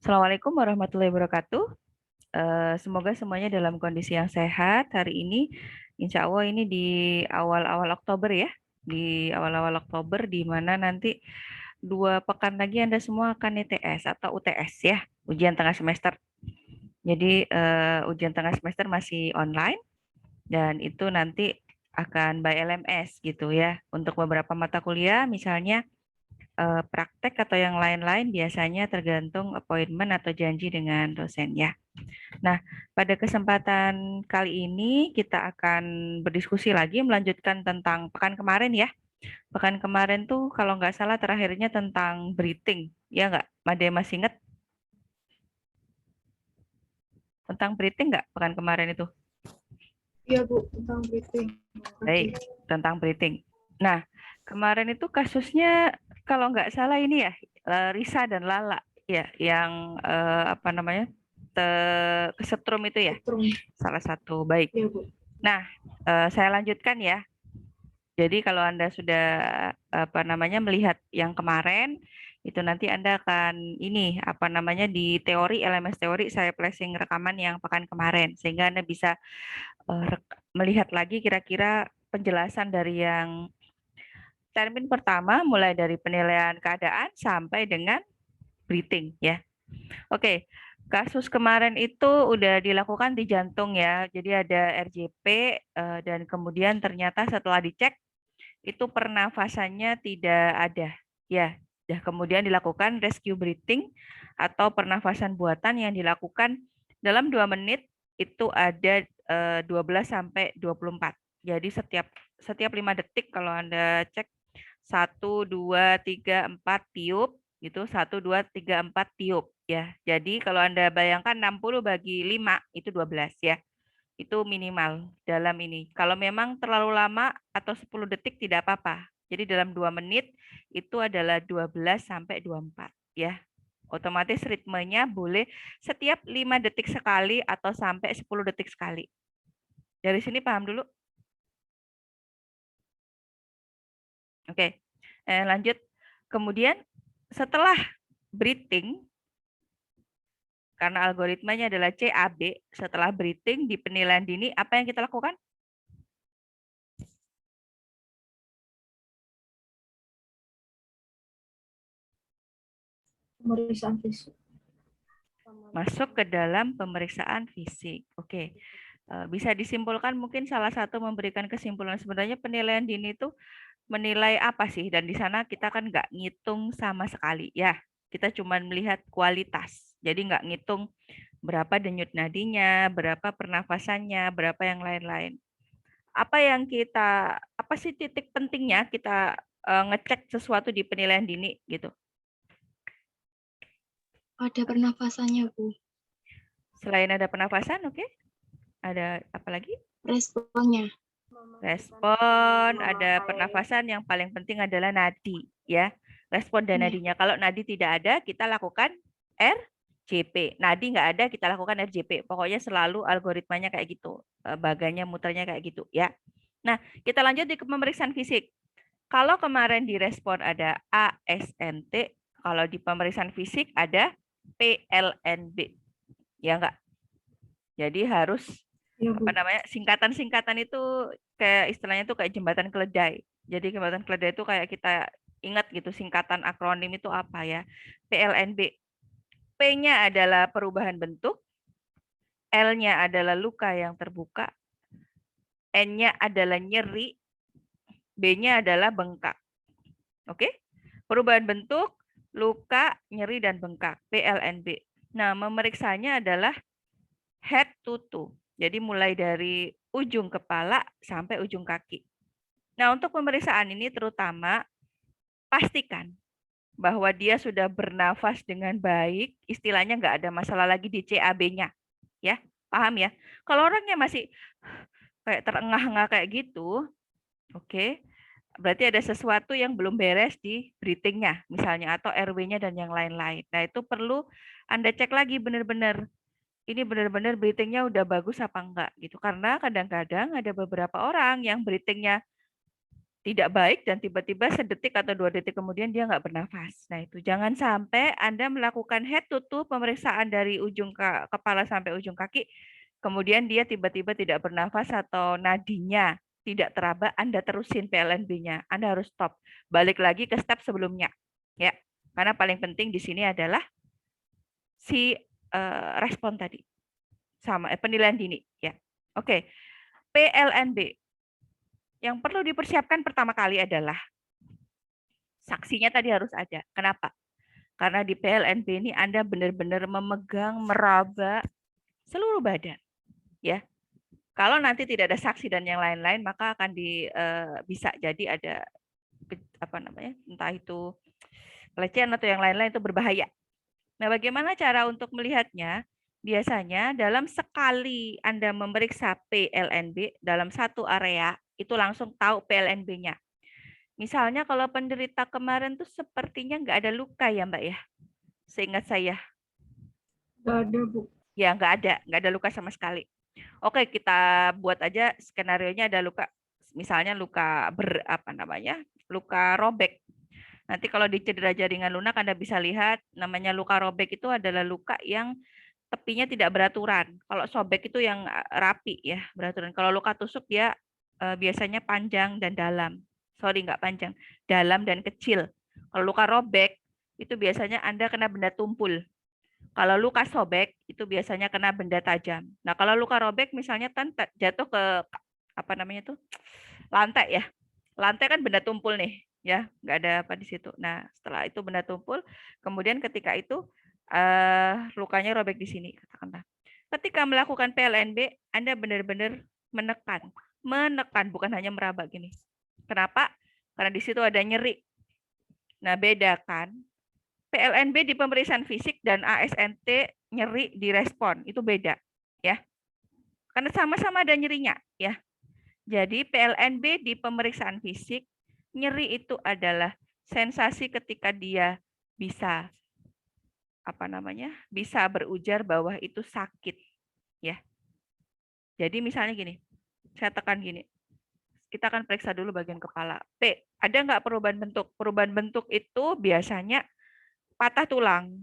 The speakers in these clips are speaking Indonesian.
Assalamualaikum warahmatullahi wabarakatuh. Semoga semuanya dalam kondisi yang sehat. Hari ini, insya Allah ini di awal-awal Oktober ya. Di awal-awal Oktober, di mana nanti 2 pekan lagi Anda semua akan ITS atau UTS ya, ujian tengah semester. Jadi ujian tengah semester masih online dan itu nanti akan by LMS gitu ya. Untuk beberapa mata kuliah, misalnya praktek atau yang lain-lain biasanya tergantung appointment atau janji dengan dosen ya. Nah, pada kesempatan kali ini kita akan berdiskusi lagi melanjutkan tentang pekan kemarin ya. Pekan kemarin tuh kalau nggak salah terakhirnya tentang breathing, ya nggak? Made masih ingat tentang breathing nggak pekan kemarin itu? Iya Bu, tentang briefing. Baik, tentang breathing. Nah, kemarin itu kasusnya kalau nggak salah ini ya, Risa dan Lala ya, yang apa namanya, kesetrum itu ya, Setrum. salah satu. Baik. Iya Bu. Nah, saya lanjutkan ya. Jadi kalau Anda sudah apa namanya melihat yang kemarin, itu nanti Anda akan ini apa namanya di teori LMS teori saya flashing rekaman yang pekan kemarin sehingga Anda bisa melihat lagi kira-kira penjelasan dari yang termin pertama mulai dari penilaian keadaan sampai dengan breathing ya. Oke, kasus kemarin itu udah dilakukan di jantung ya. Jadi ada RJP dan kemudian ternyata setelah dicek itu pernafasannya tidak ada. Ya, dan kemudian dilakukan rescue breathing atau pernafasan buatan yang dilakukan dalam 2 menit itu ada 12 sampai 24. Jadi setiap 5 detik kalau Anda cek 1, 2, 3, 4 tiup gitu, 1, 2, 3, 4 tiup ya. Jadi kalau Anda bayangkan 60 bagi 5 itu 12 ya. Itu minimal dalam ini. Kalau memang terlalu lama atau 10 detik tidak apa-apa. Jadi dalam 2 menit itu adalah 12 sampai 24 ya. Otomatis ritmenya boleh setiap 5 detik sekali atau sampai 10 detik sekali. Dari sini paham dulu? Oke. Lanjut. Kemudian setelah breathing, karena algoritmanya adalah CAB, setelah breathing di penilaian dini, apa yang kita lakukan? Pemeriksaan fisik. Masuk ke dalam pemeriksaan fisik. Oke. Bisa disimpulkan mungkin salah satu memberikan kesimpulan sebenarnya penilaian dini itu menilai apa sih? Dan di sana kita kan nggak ngitung sama sekali ya. Kita cuma melihat kualitas. Jadi nggak ngitung berapa denyut nadinya, berapa pernafasannya, berapa yang lain-lain. Apa sih titik pentingnya kita ngecek sesuatu di penilaian dini gitu? Ada pernafasannya Bu. Selain ada pernafasan, oke? Ada apa lagi? Responnya. Respon, ada pernafasan, yang paling penting adalah nadi, ya. Respon dan nadinya. Kalau nadi tidak ada, kita lakukan RJP. Nadi nggak ada, kita lakukan RJP. Pokoknya selalu algoritmanya kayak gitu. Baganya muternya kayak gitu, ya. Nah, kita lanjut di pemeriksaan fisik. Kalau kemarin di respon ada ASNT, kalau di pemeriksaan fisik ada PLNB. Ya enggak? Jadi harus Ya apa Bu. namanya singkatan-singkatan itu kayak istilahnya itu kayak jembatan keledai. Jadi jembatan keledai itu kayak kita ingat gitu singkatan akronim itu apa ya? PLNB. P-nya adalah perubahan bentuk, L-nya adalah luka yang terbuka, N-nya adalah nyeri, B-nya adalah bengkak. Oke? Perubahan bentuk, luka, nyeri dan bengkak, PLNB. Nah, memeriksanya adalah head to toe. Jadi mulai dari ujung kepala sampai ujung kaki. Nah, untuk pemeriksaan ini terutama pastikan bahwa dia sudah bernafas dengan baik, istilahnya nggak ada masalah lagi di CAB-nya. Ya, paham ya? Kalau orangnya masih kayak terengah-engah kayak gitu, oke, berarti ada sesuatu yang belum beres di breathing-nya, misalnya, atau RW-nya dan yang lain-lain. Nah, itu perlu Anda cek lagi benar-benar ini benar-benar breathing-nya udah bagus apa enggak gitu. Karena kadang-kadang ada beberapa orang yang breathing-nya tidak baik dan tiba-tiba sedetik atau 2 detik kemudian dia nggak bernafas. Nah itu jangan sampai Anda melakukan head to toe pemeriksaan dari ujung kepala sampai ujung kaki, kemudian dia tiba-tiba tidak bernafas atau nadinya tidak teraba, Anda terusin PLNB-nya. Anda harus stop. Balik lagi ke step sebelumnya. Ya, karena paling penting di sini adalah si respon tadi sama penilaian dini. Ya, oke. PLNB yang perlu dipersiapkan pertama kali adalah saksinya tadi harus ada. Kenapa? Karena di PLNB ini Anda benar-benar memegang, meraba seluruh badan. Ya, kalau nanti tidak ada saksi dan yang lain-lain, maka akan bisa jadi ada apa namanya, entah itu pelecehan atau yang lain-lain itu berbahaya. Nah, bagaimana cara untuk melihatnya? Biasanya dalam sekali Anda memeriksa PLNB dalam satu area, itu langsung tahu PLNB-nya. Misalnya kalau penderita kemarin tuh sepertinya nggak ada luka ya Mbak ya, seingat saya. Nggak ada, Bu. Ya nggak ada luka sama sekali. Oke, kita buat aja skenario-nya ada luka, misalnya luka luka robek. Nanti kalau di cedera jaringan lunak Anda bisa lihat namanya luka robek itu adalah luka yang tepinya tidak beraturan. Kalau sobek itu yang rapi ya, beraturan. Kalau luka tusuk dia biasanya panjang dan dalam. Sorry, nggak panjang, dalam dan kecil. Kalau luka robek itu biasanya Anda kena benda tumpul. Kalau luka sobek itu biasanya kena benda tajam. Nah, kalau luka robek misalnya kan jatuh ke apa namanya tuh lantai ya. Lantai kan benda tumpul nih, ya, nggak ada apa di situ. Nah, setelah itu benda tumpul, kemudian ketika itu lukanya robek di sini, katakanlah. Ketika melakukan PLNB, Anda benar-benar menekan, bukan hanya meraba gini. Kenapa? Karena di situ ada nyeri. Nah, bedakan PLNB di pemeriksaan fisik dan ASNT nyeri di respon, itu beda, ya. Karena sama-sama ada nyerinya, ya. Jadi PLNB di pemeriksaan fisik, nyeri itu adalah sensasi ketika dia bisa bisa berujar bahwa itu sakit, ya. Jadi misalnya gini, saya tekan gini, kita akan periksa dulu bagian kepala. P, ada nggak perubahan bentuk? Perubahan bentuk itu biasanya patah tulang.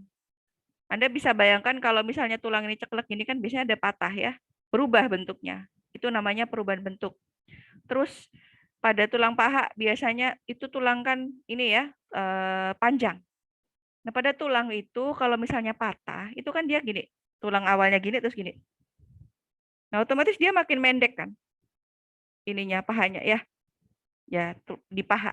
Anda bisa bayangkan kalau misalnya tulang ini ceklek gini kan biasanya ada patah ya, berubah bentuknya. Itu namanya perubahan bentuk. Terus pada tulang paha biasanya itu tulang kan ini ya panjang. Nah pada tulang itu kalau misalnya patah itu kan dia gini, tulang awalnya gini terus gini. Nah otomatis dia makin mendek kan, ininya pahanya ya, ya di paha,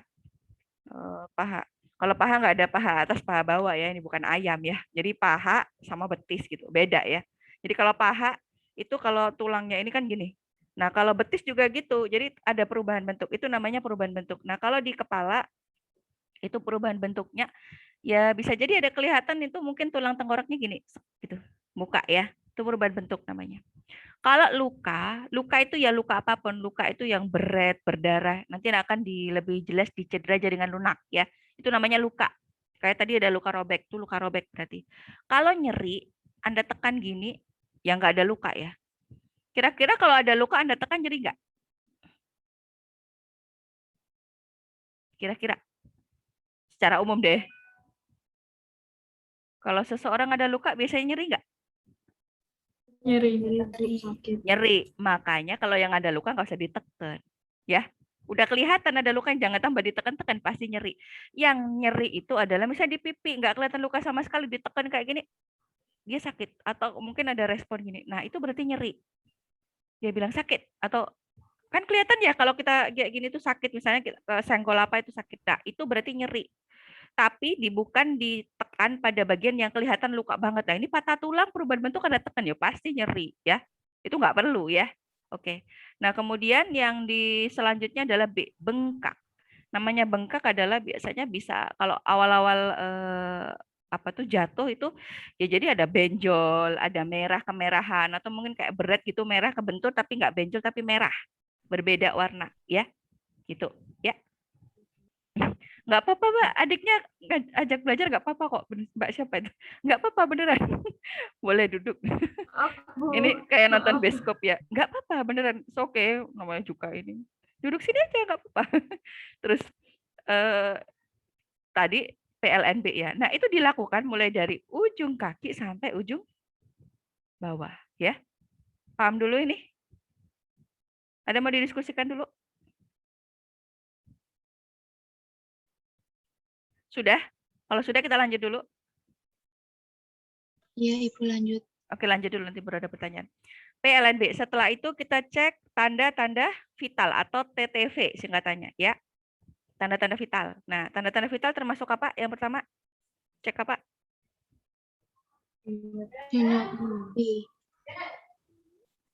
paha. Kalau paha nggak ada paha atas paha bawah ya, ini bukan ayam ya. Jadi paha sama betis gitu, beda ya. Jadi kalau paha itu kalau tulangnya ini kan gini. Nah, kalau betis juga gitu. Jadi ada perubahan bentuk. Itu namanya perubahan bentuk. Nah, kalau di kepala itu perubahan bentuknya ya bisa jadi ada kelihatan itu mungkin tulang tengkoraknya gini gitu. Muka ya. Itu perubahan bentuk namanya. Kalau luka, luka itu ya luka apapun, luka itu yang berat, berdarah. Nanti akan lebih jelas di cedera jaringan lunak ya. Itu namanya luka. Kayak tadi ada luka robek, itu luka robek berarti. Kalau nyeri, Anda tekan gini, ya nggak ada luka ya. Kira-kira kalau ada luka Anda tekan nyeri nggak? Kira-kira secara umum deh. Kalau seseorang ada luka biasanya nyeri nggak? Nyeri, sakit. Nyeri. Makanya kalau yang ada luka nggak usah ditekan. Ya. Udah kelihatan ada luka, jangan tambah ditekan-tekan, pasti nyeri. Yang nyeri itu adalah misalnya di pipi, nggak kelihatan luka sama sekali, ditekan kayak gini, dia sakit. Atau mungkin ada respon gini. Nah, itu berarti nyeri. Dia bilang sakit. Atau kan kelihatan ya kalau kita kayak gini tuh sakit, misalnya senggol apa itu sakit. Nah, itu berarti nyeri. Tapi bukan ditekan pada bagian yang kelihatan luka banget. Nah, ini patah tulang, perubahan bentuk ada tekan ya, pasti nyeri ya. Itu nggak perlu ya. Oke. Nah, kemudian yang selanjutnya adalah B, bengkak. Namanya bengkak adalah biasanya bisa kalau awal-awal apa tuh jatuh itu ya jadi ada benjol, ada merah kemerahan atau mungkin kayak berat gitu merah kebentur tapi nggak benjol tapi merah. Berbeda warna ya. Gitu ya. Nggak apa-apa Mbak, adiknya ajak belajar nggak apa-apa kok. Mbak siapa itu? Nggak apa-apa beneran. Boleh duduk. Aku. Ini kayak nonton bioskop ya. Nggak apa-apa beneran. It's okay. Namanya juga ini. Duduk sini aja nggak apa-apa. Terus tadi PLNB ya. Nah, itu dilakukan mulai dari ujung kaki sampai ujung bawah ya. Paham dulu ini? Ada mau didiskusikan dulu? Sudah? Kalau sudah kita lanjut dulu. Iya, Ibu lanjut. Oke, lanjut dulu nanti baru ada pertanyaan. PLNB. Setelah itu kita cek tanda-tanda vital atau TTV singkatannya ya. Tanda-tanda vital. Nah, tanda-tanda vital termasuk apa? Yang pertama, cek apa? Denyut nadi.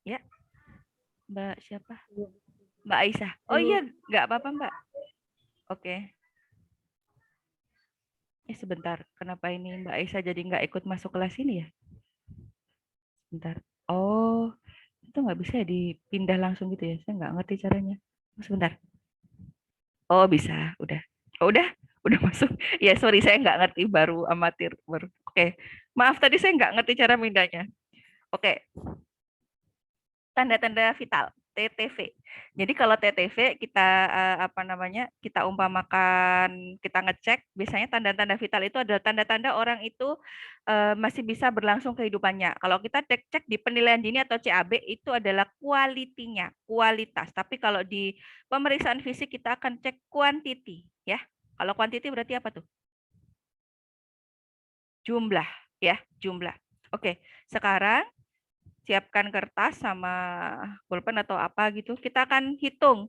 Ya. Mbak siapa? Mbak Aisyah. Oh iya, nggak apa-apa Mbak. Oke. Sebentar. Kenapa ini Mbak Aisyah jadi nggak ikut masuk kelas ini ya? Sebentar. Oh, itu nggak bisa dipindah langsung gitu ya? Saya nggak ngerti caranya. Sebentar. Oh bisa, udah. Oh, udah masuk. Ya sorry saya nggak ngerti baru amatir baru. Oke, maaf tadi saya nggak ngerti cara pindahnya. Oke, tanda-tanda vital TTV. Jadi kalau TTV kita apa namanya kita umpamakan kita ngecek biasanya tanda-tanda vital itu adalah tanda-tanda orang itu masih bisa berlangsung kehidupannya. Kalau kita cek di penilaian dini atau CAB itu adalah kualitinya, kualitas. Tapi kalau di pemeriksaan fisik kita akan cek quantity ya. Kalau quantity berarti apa tuh? Jumlah ya, jumlah. Oke, sekarang siapkan kertas sama pulpen atau apa gitu. Kita akan hitung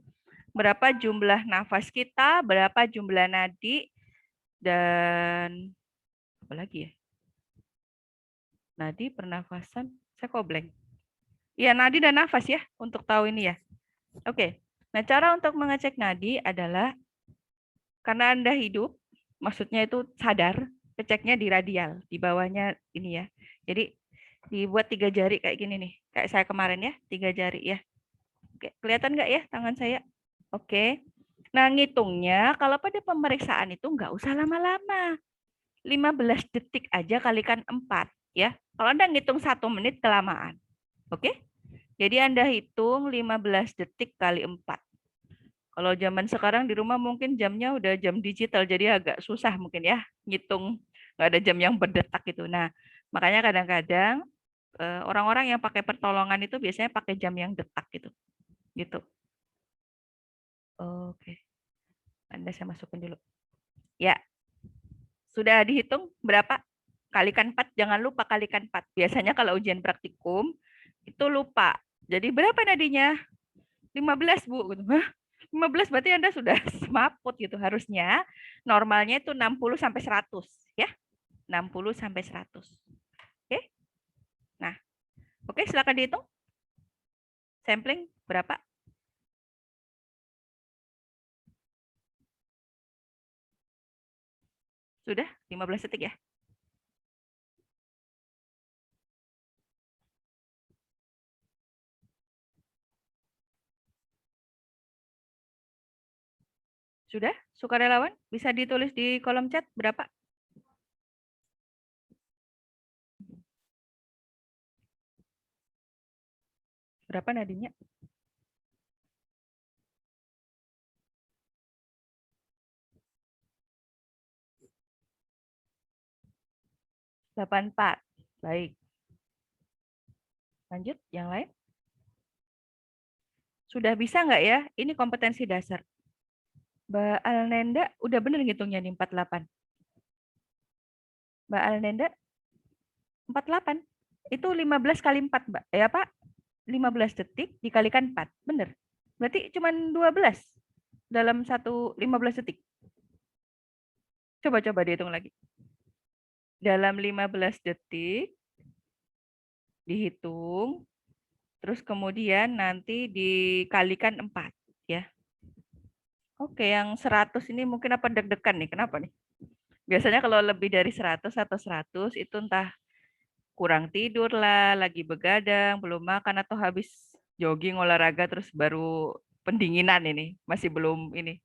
berapa jumlah nafas kita, berapa jumlah nadi, dan apa lagi ya? Nadi, pernafasan, saya kok blank. Iya, nadi dan nafas ya, untuk tahu ini ya. Oke, nah cara untuk mengecek nadi adalah karena Anda hidup, maksudnya itu sadar, keceknya di radial, di bawahnya ini ya. Jadi dibuat 3 jari kayak gini nih, kayak saya kemarin ya, 3 jari ya. Oke, kelihatan nggak ya tangan saya? Oke. Nah, ngitungnya kalau pada pemeriksaan itu nggak usah lama-lama. 15 detik aja kalikan 4 ya. Kalau Anda ngitung 1 menit kelamaan. Oke? Jadi Anda hitung 15 detik kali 4. Kalau zaman sekarang di rumah mungkin jamnya udah jam digital jadi agak susah mungkin ya ngitung nggak ada jam yang berdetak gitu. Nah, makanya kadang-kadang orang-orang yang pakai pertolongan itu biasanya pakai jam yang detak gitu. Gitu. Oke. Anda saya masukin dulu. Ya, sudah dihitung berapa? Kalikan 4, jangan lupa kalikan 4. Biasanya kalau ujian praktikum itu lupa. Jadi berapa nadinya? 15, Bu. Hah? 15 berarti Anda sudah semaput gitu. Harusnya normalnya itu 60 sampai 100 ya. 60 sampai 100. Oke? Nah, oke silakan dihitung. Sampling berapa? Sudah 15 detik ya. Sudah? Sukarelawan bisa ditulis di kolom chat berapa? Berapa nadinya? 84. Baik. Lanjut, yang lain. Sudah bisa nggak ya? Ini kompetensi dasar. Mbak Alnenda udah bener ngitungnya nih 48. Mbak Alnenda 48. Itu 15 kali 4, Mbak. Ya, Pak? 15 detik dikalikan 4. Bener. Berarti cuma 12 dalam 15 detik. Coba-coba dihitung lagi. Dalam 15 detik dihitung, terus kemudian nanti dikalikan 4. Ya. Oke, yang 100 ini mungkin apa deg-degan nih? Kenapa nih? Biasanya kalau lebih dari 100 atau 100 itu entah kurang tidur lah, lagi begadang, belum makan atau habis jogging olahraga terus baru pendinginan ini, masih belum ini.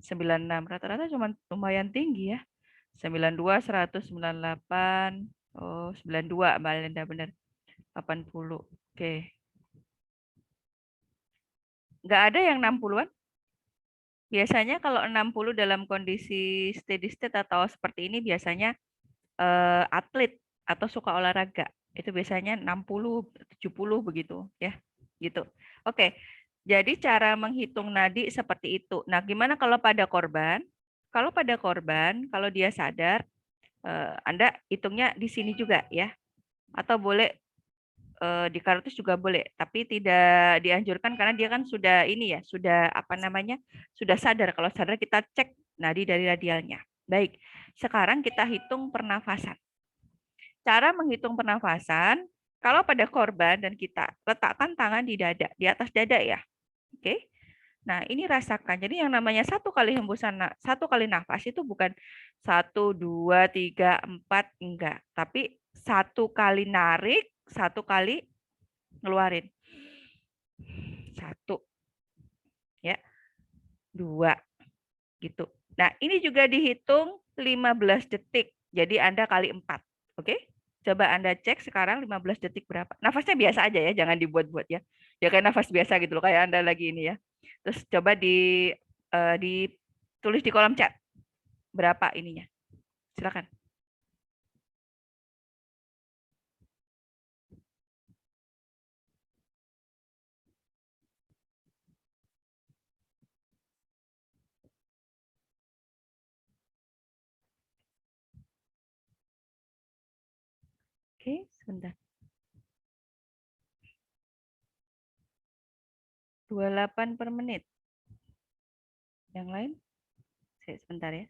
96 rata-rata cuma lumayan tinggi ya. 92, 100, 98, oh 92 Mbak Linda benar. 80. Oke. Nggak ada yang 60-an? Biasanya kalau 60 dalam kondisi steady state atau seperti ini biasanya atlet atau suka olahraga. Itu biasanya 60, 70 begitu ya. Gitu. Oke. Jadi cara menghitung nadi seperti itu. Nah, gimana kalau pada korban? Kalau pada korban, kalau dia sadar, Anda hitungnya di sini juga ya. Atau boleh di kartus juga boleh, tapi tidak dianjurkan karena dia kan sudah ini ya, sudah apa namanya, sudah sadar. Kalau sadar kita cek nadi dari radialnya. Baik, sekarang kita hitung pernafasan. Cara menghitung pernafasan, kalau pada korban dan kita letakkan tangan di dada, di atas dada ya. Oke. Nah, ini rasakan. Jadi yang namanya satu kali hembusan, satu kali nafas itu bukan 1, 2, 3, 4, enggak. Tapi satu kali narik, satu kali ngeluarin. 1, ya, 2, gitu. Nah, ini juga dihitung 15 detik. Jadi Anda kali 4. Oke? Coba Anda cek sekarang 15 detik berapa. Nafasnya biasa aja ya, jangan dibuat-buat ya. Ya kayak nafas biasa gitu loh, kayak Anda lagi ini ya. Terus coba ditulis di kolom chat berapa ininya. Silakan. Oke, sebentar. 28 per menit. Yang lain? Sebentar ya.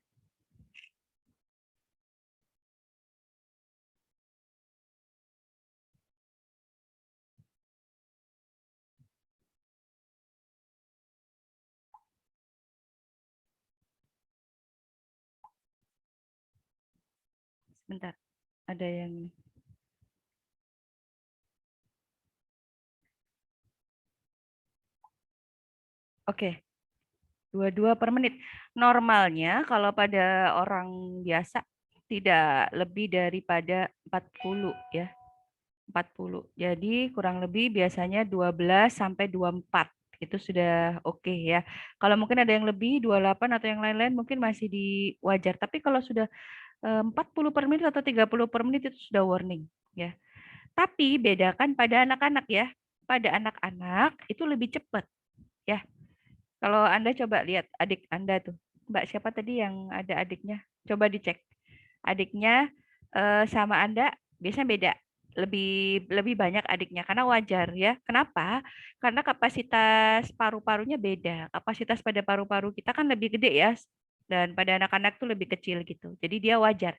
Sebentar. Ada yang Oke. 22 per menit. Normalnya kalau pada orang biasa tidak lebih daripada 40 ya. 40. Jadi kurang lebih biasanya 12 sampai 24. Itu sudah oke ya. Kalau mungkin ada yang lebih 28 atau yang lain-lain mungkin masih di wajar. Tapi kalau sudah 40 per menit atau 30 per menit itu sudah warning ya. Tapi bedakan pada anak-anak ya. Pada anak-anak itu lebih cepat ya. Kalau Anda coba lihat adik Anda tuh, Mbak siapa tadi yang ada adiknya? Coba dicek. Adiknya sama Anda biasanya beda. Lebih lebih banyak adiknya karena wajar ya. Kenapa? Karena kapasitas paru-parunya beda. Kapasitas pada paru-paru kita kan lebih gede ya. Dan pada anak-anak tuh lebih kecil gitu. Jadi dia wajar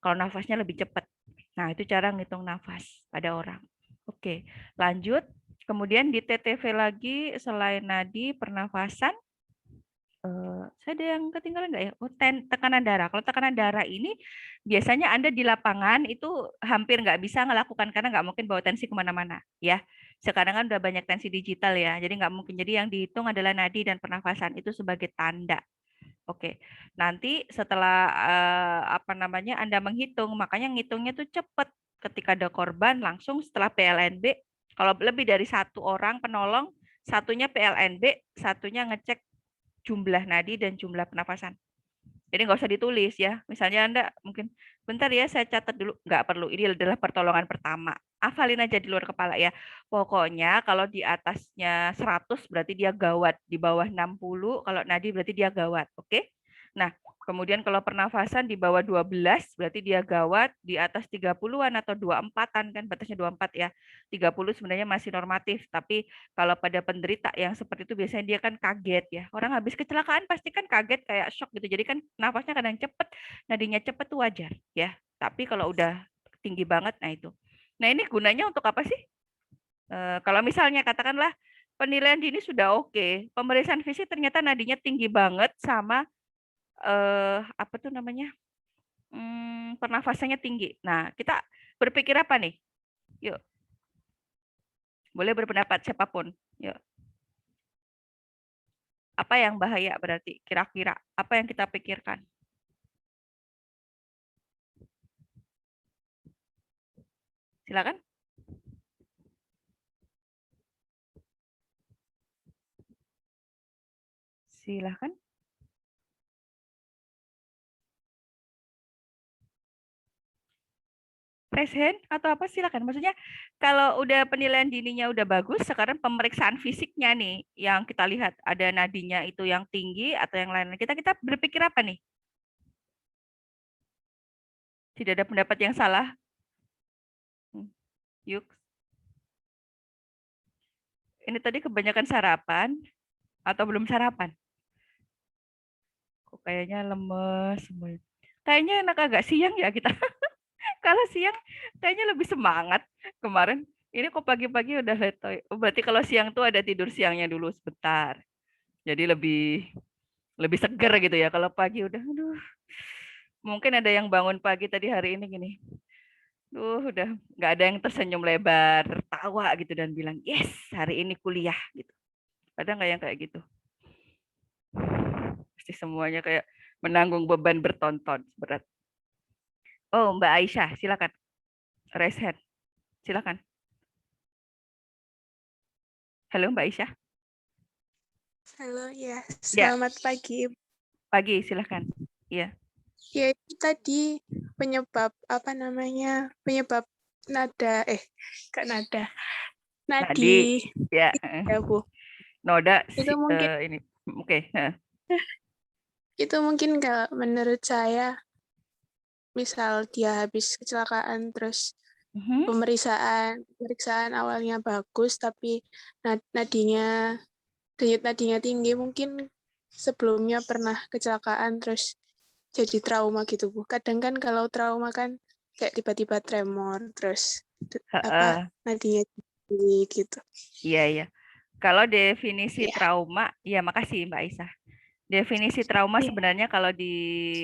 kalau nafasnya lebih cepat. Nah, itu cara ngitung nafas pada orang. Oke, lanjut. Kemudian di TTV lagi selain nadi, pernafasan, saya ada yang ketinggalan nggak ya? Oh, tekanan darah. Kalau tekanan darah ini biasanya Anda di lapangan itu hampir nggak bisa melakukan karena nggak mungkin bawa tensi kemana-mana, ya. Sekarang kan udah banyak tensi digital ya, jadi nggak mungkin. Jadi yang dihitung adalah nadi dan pernafasan itu sebagai tanda. Oke, nanti setelah apa namanya Anda menghitung, makanya ngitungnya tuh cepet. Ketika ada korban langsung setelah PLNB, kalau lebih dari satu orang penolong, satunya PLNB, satunya ngecek jumlah nadi dan jumlah pernafasan. Jadi nggak usah ditulis ya. Misalnya Anda mungkin, bentar ya saya catat dulu. Nggak perlu, ini adalah pertolongan pertama. Hafalin aja di luar kepala ya. Pokoknya kalau di atasnya 100 berarti dia gawat. Di bawah 60 kalau nadi berarti dia gawat. Oke? Nah, kemudian kalau pernafasan di bawah 12 berarti dia gawat. Di atas 30-an atau 24-an kan batasnya 24 ya. 30 sebenarnya masih normatif. Tapi kalau pada penderita yang seperti itu biasanya dia kan kaget ya. Orang habis kecelakaan pasti kan kaget kayak shock gitu. Jadi kan nafasnya kadang cepet, nadinya cepet tuh wajar ya. Tapi kalau udah tinggi banget, nah itu. Nah ini gunanya untuk apa sih? Kalau misalnya katakanlah penilaian dini sudah oke, pemeriksaan fisik ternyata nadinya tinggi banget sama apa tuh namanya pernafasannya tinggi. Nah kita berpikir apa nih? Yuk, boleh berpendapat siapapun. Yuk. Apa yang bahaya berarti? Kira-kira apa yang kita pikirkan? Silakan. Silahkan. Raise hand atau apa silakan. Maksudnya kalau udah penilaian dininya udah bagus, sekarang pemeriksaan fisiknya nih yang kita lihat ada nadinya itu yang tinggi atau yang lain. Kita berpikir apa nih? Tidak ada pendapat yang salah. Yuk. Ini tadi kebanyakan sarapan atau belum sarapan? Kok kayaknya lemes semuanya. Kayaknya enak agak siang ya kita. Kalau siang kayaknya lebih semangat kemarin. Ini kok pagi-pagi udah letoy. Oh, berarti kalau siang tuh ada tidur siangnya dulu sebentar. Jadi lebih seger gitu ya. Kalau pagi udah, aduh. Mungkin ada yang bangun pagi tadi hari ini gini. Udah nggak ada yang tersenyum lebar, tertawa gitu dan bilang, yes, hari ini kuliah gitu. Ada nggak yang kayak gitu? Pasti semuanya kayak menanggung beban bertonton berat. Oh, Mbak Aisyah, silakan. Raise hand. Silakan. Halo Mbak Aisyah. Halo, ya. Ya, Selamat pagi. pagi, silakan. Iya. Ya, itu tadi penyebab penyebab nada, kak nada, Nadi, nadi, ya. ya Bu. Noda, Itu mungkin, ini. Oke. itu mungkin kalau menurut saya, misal dia habis kecelakaan terus Mhm. pemeriksaan awalnya bagus, tapi nadinya, denyut nadinya tinggi, mungkin sebelumnya pernah kecelakaan terus jadi trauma gitu Bu. Kadang kan kalau trauma kan kayak tiba-tiba tremor terus nadinya tinggi gitu. Iya, iya. Kalau definisi Ya. trauma, ya makasih Mbak Aisyah. Definisi trauma Iya. sebenarnya kalau di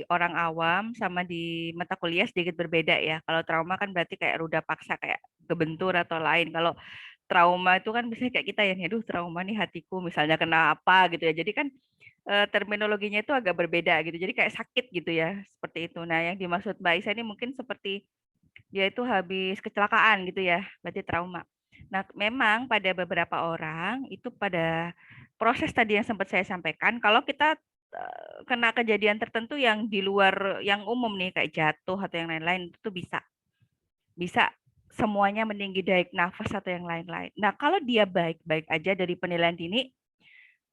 orang awam sama di mata kuliah sedikit berbeda ya. Kalau trauma kan berarti kayak ruda paksa, kayak kebentur atau lain. Kalau trauma itu kan misalnya kayak kita ya, aduh trauma nih hatiku misalnya kena apa gitu ya. Jadi kan terminologinya itu agak berbeda gitu. Jadi kayak sakit gitu ya, seperti itu. Nah, yang dimaksud Mbak Aisyah ini mungkin seperti dia itu habis kecelakaan gitu ya, berarti trauma. Nah, memang pada beberapa orang itu pada proses tadi yang sempat saya sampaikan, kalau kita kena kejadian tertentu yang di luar yang umum nih kayak jatuh atau yang lain-lain itu bisa semuanya meninggi daik nafas atau yang lain-lain. Nah, kalau dia baik-baik aja dari penilaian dini,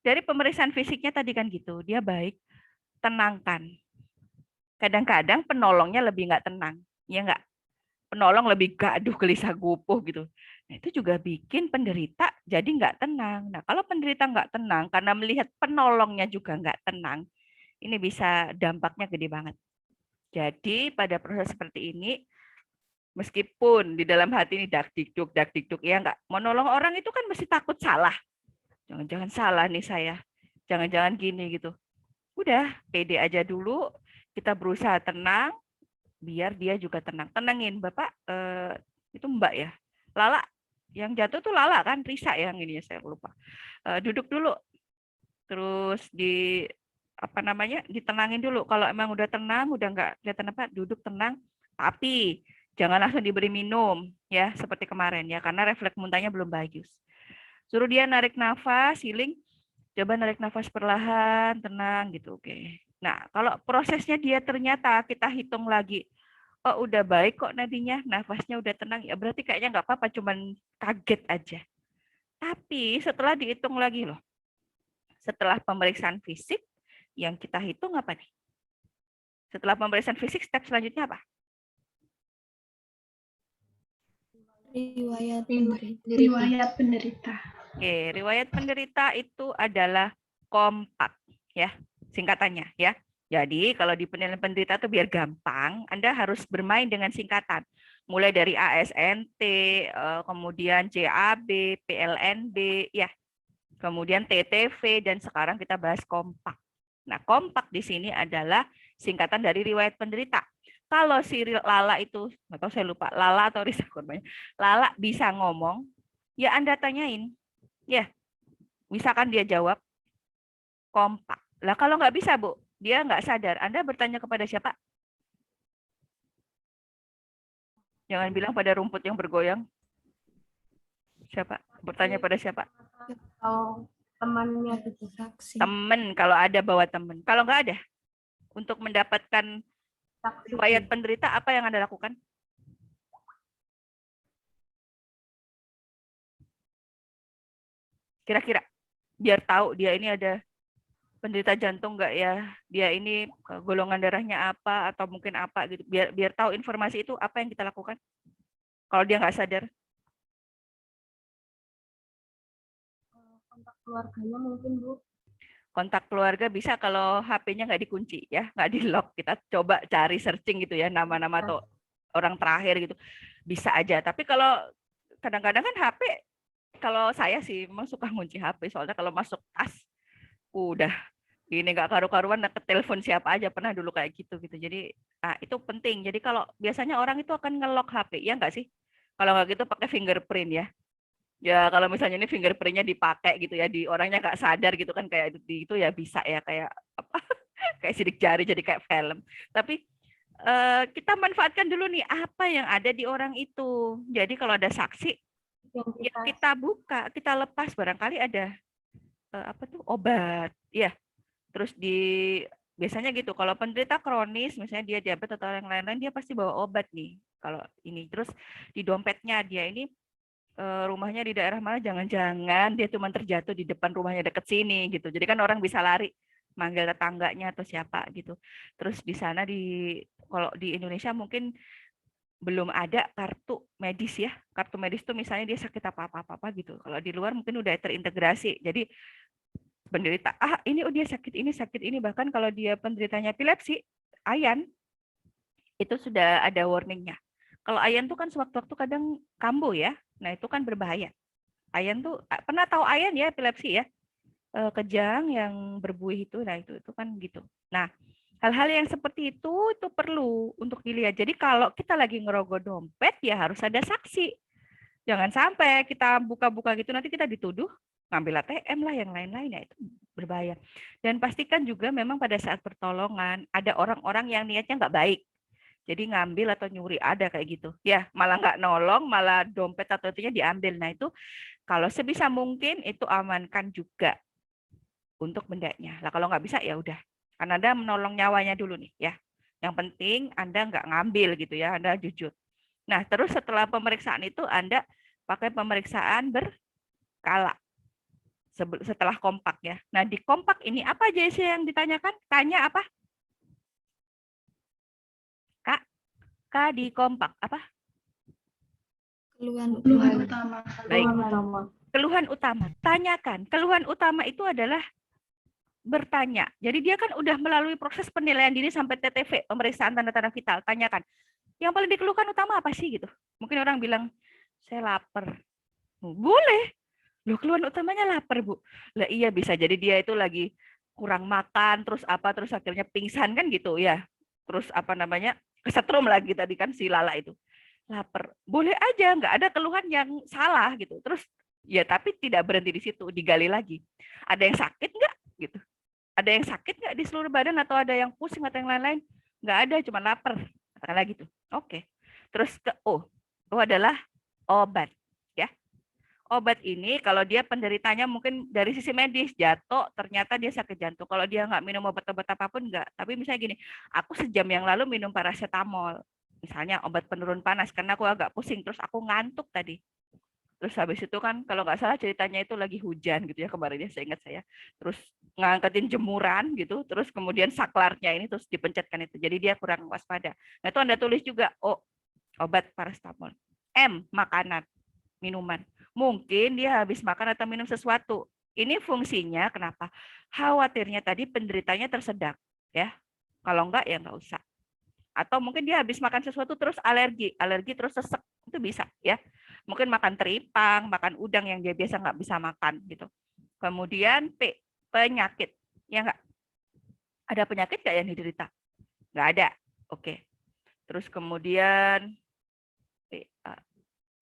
dari pemeriksaan fisiknya tadi kan gitu, dia baik, tenangkan. Kadang-kadang penolongnya lebih nggak tenang, ya nggak? Penolong lebih gaduh, gelisah, gupuh gitu. Nah, itu juga bikin penderita jadi nggak tenang. Nah, kalau penderita nggak tenang karena melihat penolongnya juga nggak tenang, ini bisa dampaknya gede banget. Jadi pada proses seperti ini, meskipun di dalam hati ini dak dikduk ya nggak, mau nolong orang itu kan mesti takut salah. Jangan-jangan salah nih saya. Jangan-jangan gini gitu. Udah, pede aja dulu. Kita berusaha tenang, biar dia juga tenang. Tenangin, Bapak, itu Mbak ya. Lala, yang jatuh tuh Lala kan, Risa yang ini ya, saya lupa. Duduk dulu, terus apa namanya, ditenangin dulu. Kalau emang udah tenang, udah nggak kelihatan apa, duduk tenang. Tapi jangan langsung diberi minum ya, seperti kemarin ya, karena refleks muntahnya belum bagus. Suruh dia narik nafas, healing. Coba narik nafas perlahan, tenang gitu, oke. Nah, kalau prosesnya dia ternyata kita hitung lagi, oh udah baik kok nadinya, nafasnya udah tenang, ya berarti kayaknya nggak apa-apa, cuman kaget aja. Tapi setelah dihitung lagi loh, setelah pemeriksaan fisik, yang kita hitung apa nih? Setelah pemeriksaan fisik, step selanjutnya apa? Riwayat penderita. Riwayat penderita. Oke, riwayat penderita itu adalah kompak, ya, singkatannya, ya. Jadi kalau di penilaian penderita itu biar gampang, Anda harus bermain dengan singkatan. Mulai dari ASNT, kemudian JAB, PLNB, ya, kemudian TTV, dan sekarang kita bahas kompak. Nah, kompak di sini adalah singkatan dari riwayat penderita. Kalau si Lala itu, atau saya lupa, Lala atau Risa korbannya, Lala bisa ngomong, ya Anda tanyain, ya, misalkan dia jawab kompak. Lah kalau nggak bisa, Bu, dia nggak sadar, Anda bertanya kepada siapa? Jangan bilang pada rumput yang bergoyang. Siapa? Bertanya pada siapa? Oh, Temannya gitu, saksi. Temen, kalau ada bawa temen. Kalau nggak ada, untuk mendapatkan Saksi. riwayat penderita, apa yang Anda lakukan? Kira-kira, biar tahu dia ini ada penderita jantung nggak ya, dia ini golongan darahnya apa, atau mungkin apa gitu. Biar tahu informasi itu, apa yang kita lakukan? Kalau dia nggak sadar. Kontak keluarganya mungkin, Bu. Kontak keluarga bisa kalau HP-nya nggak dikunci ya, nggak di lock. Kita coba cari searching gitu ya, nama-nama atau orang terakhir gitu. Bisa aja. Tapi kalau kadang-kadang kan HP, kalau saya sih memang suka ngunci HP, soalnya kalau masuk tas, udah ini nggak karu-karuan ke telepon siapa aja, pernah dulu kayak gitu. Jadi itu penting. Jadi kalau biasanya orang itu akan nge-lock HP, ya nggak sih? Kalau nggak gitu pakai fingerprint ya. Ya kalau misalnya ini fingerprintnya dipakai gitu ya, di orangnya nggak sadar gitu kan, kayak itu ya bisa ya, kayak apa, kayak sidik jari jadi kayak film. Tapi kita manfaatkan dulu nih apa yang ada di orang itu. Jadi kalau ada saksi, ya kita buka, kita lepas, barangkali ada apa tuh, obat ya. Terus biasanya gitu, kalau penderita kronis misalnya dia diabetes atau yang lain-lain, dia pasti bawa obat nih kalau ini. Terus di dompetnya dia ini rumahnya di daerah mana, jangan-jangan dia cuma terjatuh di depan rumahnya deket sini gitu. Jadi kan orang bisa lari manggil tetangganya atau siapa gitu. Terus di sana kalau di Indonesia mungkin belum ada kartu medis ya. Kartu medis tuh misalnya dia sakit apa-apa gitu. Kalau di luar mungkin udah terintegrasi. Jadi penderita ini dia sakit ini, bahkan kalau dia penderitanya epilepsi, ayan itu sudah ada warningnya. Kalau ayan tuh kan sewaktu-waktu kadang kambuh ya. Nah, itu kan berbahaya. Ayan tuh, pernah tahu ayan ya, epilepsi ya? Kejang yang berbuih itu, nah itu kan gitu. Nah, hal-hal yang seperti itu perlu untuk dilihat. Jadi kalau kita lagi ngerogoh dompet, ya harus ada saksi. Jangan sampai kita buka-buka gitu, nanti kita dituduh ngambil ATM lah, yang lain-lain, ya itu berbahaya. Dan pastikan juga memang pada saat pertolongan, ada orang-orang yang niatnya nggak baik. Jadi ngambil atau nyuri, ada kayak gitu. Ya, malah nggak nolong, malah dompet atau itunya diambil. Nah, itu kalau sebisa mungkin itu amankan juga untuk bendanya. Lah kalau nggak bisa ya udah. Kan Anda menolong nyawanya dulu nih ya. Yang penting Anda nggak ngambil gitu ya, Anda jujur. Nah, terus setelah pemeriksaan itu Anda pakai pemeriksaan berkala. Setelah kompak ya. Nah, di kompak ini apa aja sih yang ditanyakan? Tanya apa? Kak di kompak apa? Keluhan utama. Baik. Keluhan utama. Tanyakan. Keluhan utama itu adalah bertanya. Jadi dia kan udah melalui proses penilaian diri sampai TTV, pemeriksaan tanda-tanda vital. Tanyakan. Yang paling dikeluhkan utama apa sih gitu? Mungkin orang bilang, saya lapar. Boleh. Loh, keluhan utamanya lapar, Bu. Lah iya, bisa jadi dia itu lagi kurang makan, terus akhirnya pingsan kan gitu ya. Terus kesetrum lagi tadi kan si Lala itu. Lapar. Boleh aja, nggak ada keluhan yang salah gitu. Terus ya tapi tidak berhenti di situ, digali lagi. Ada yang sakit nggak gitu? Ada yang sakit nggak di seluruh badan, atau ada yang pusing atau yang lain-lain? Nggak ada, cuma lapar. Katakanlah gitu. Oke. Terus ke O adalah obat. Ya. Obat ini kalau dia penderitanya mungkin dari sisi medis, jatuh ternyata dia sakit jantung. Kalau dia nggak minum obat-obat apapun nggak. Tapi misalnya gini, aku sejam yang lalu minum paracetamol. Misalnya obat penurun panas karena aku agak pusing, terus aku ngantuk tadi. Terus habis itu kan kalau nggak salah ceritanya itu lagi hujan gitu ya kemarin ya, saya ingat saya. Terus ngangkatin jemuran gitu, terus kemudian saklarnya ini terus dipencetkan itu. Jadi dia kurang waspada. Nah itu Anda tulis juga, obat paracetamol. M, makanan, minuman. Mungkin dia habis makan atau minum sesuatu. Ini fungsinya kenapa? Khawatirnya tadi penderitanya tersedak, ya. Kalau enggak ya enggak usah. Atau mungkin dia habis makan sesuatu terus alergi terus sesek, itu bisa ya. Mungkin makan teripang, makan udang yang dia biasa nggak bisa makan gitu. Kemudian P, penyakit, ya enggak? Ada penyakit nggak yang diderita? Nggak ada. Oke. Terus kemudian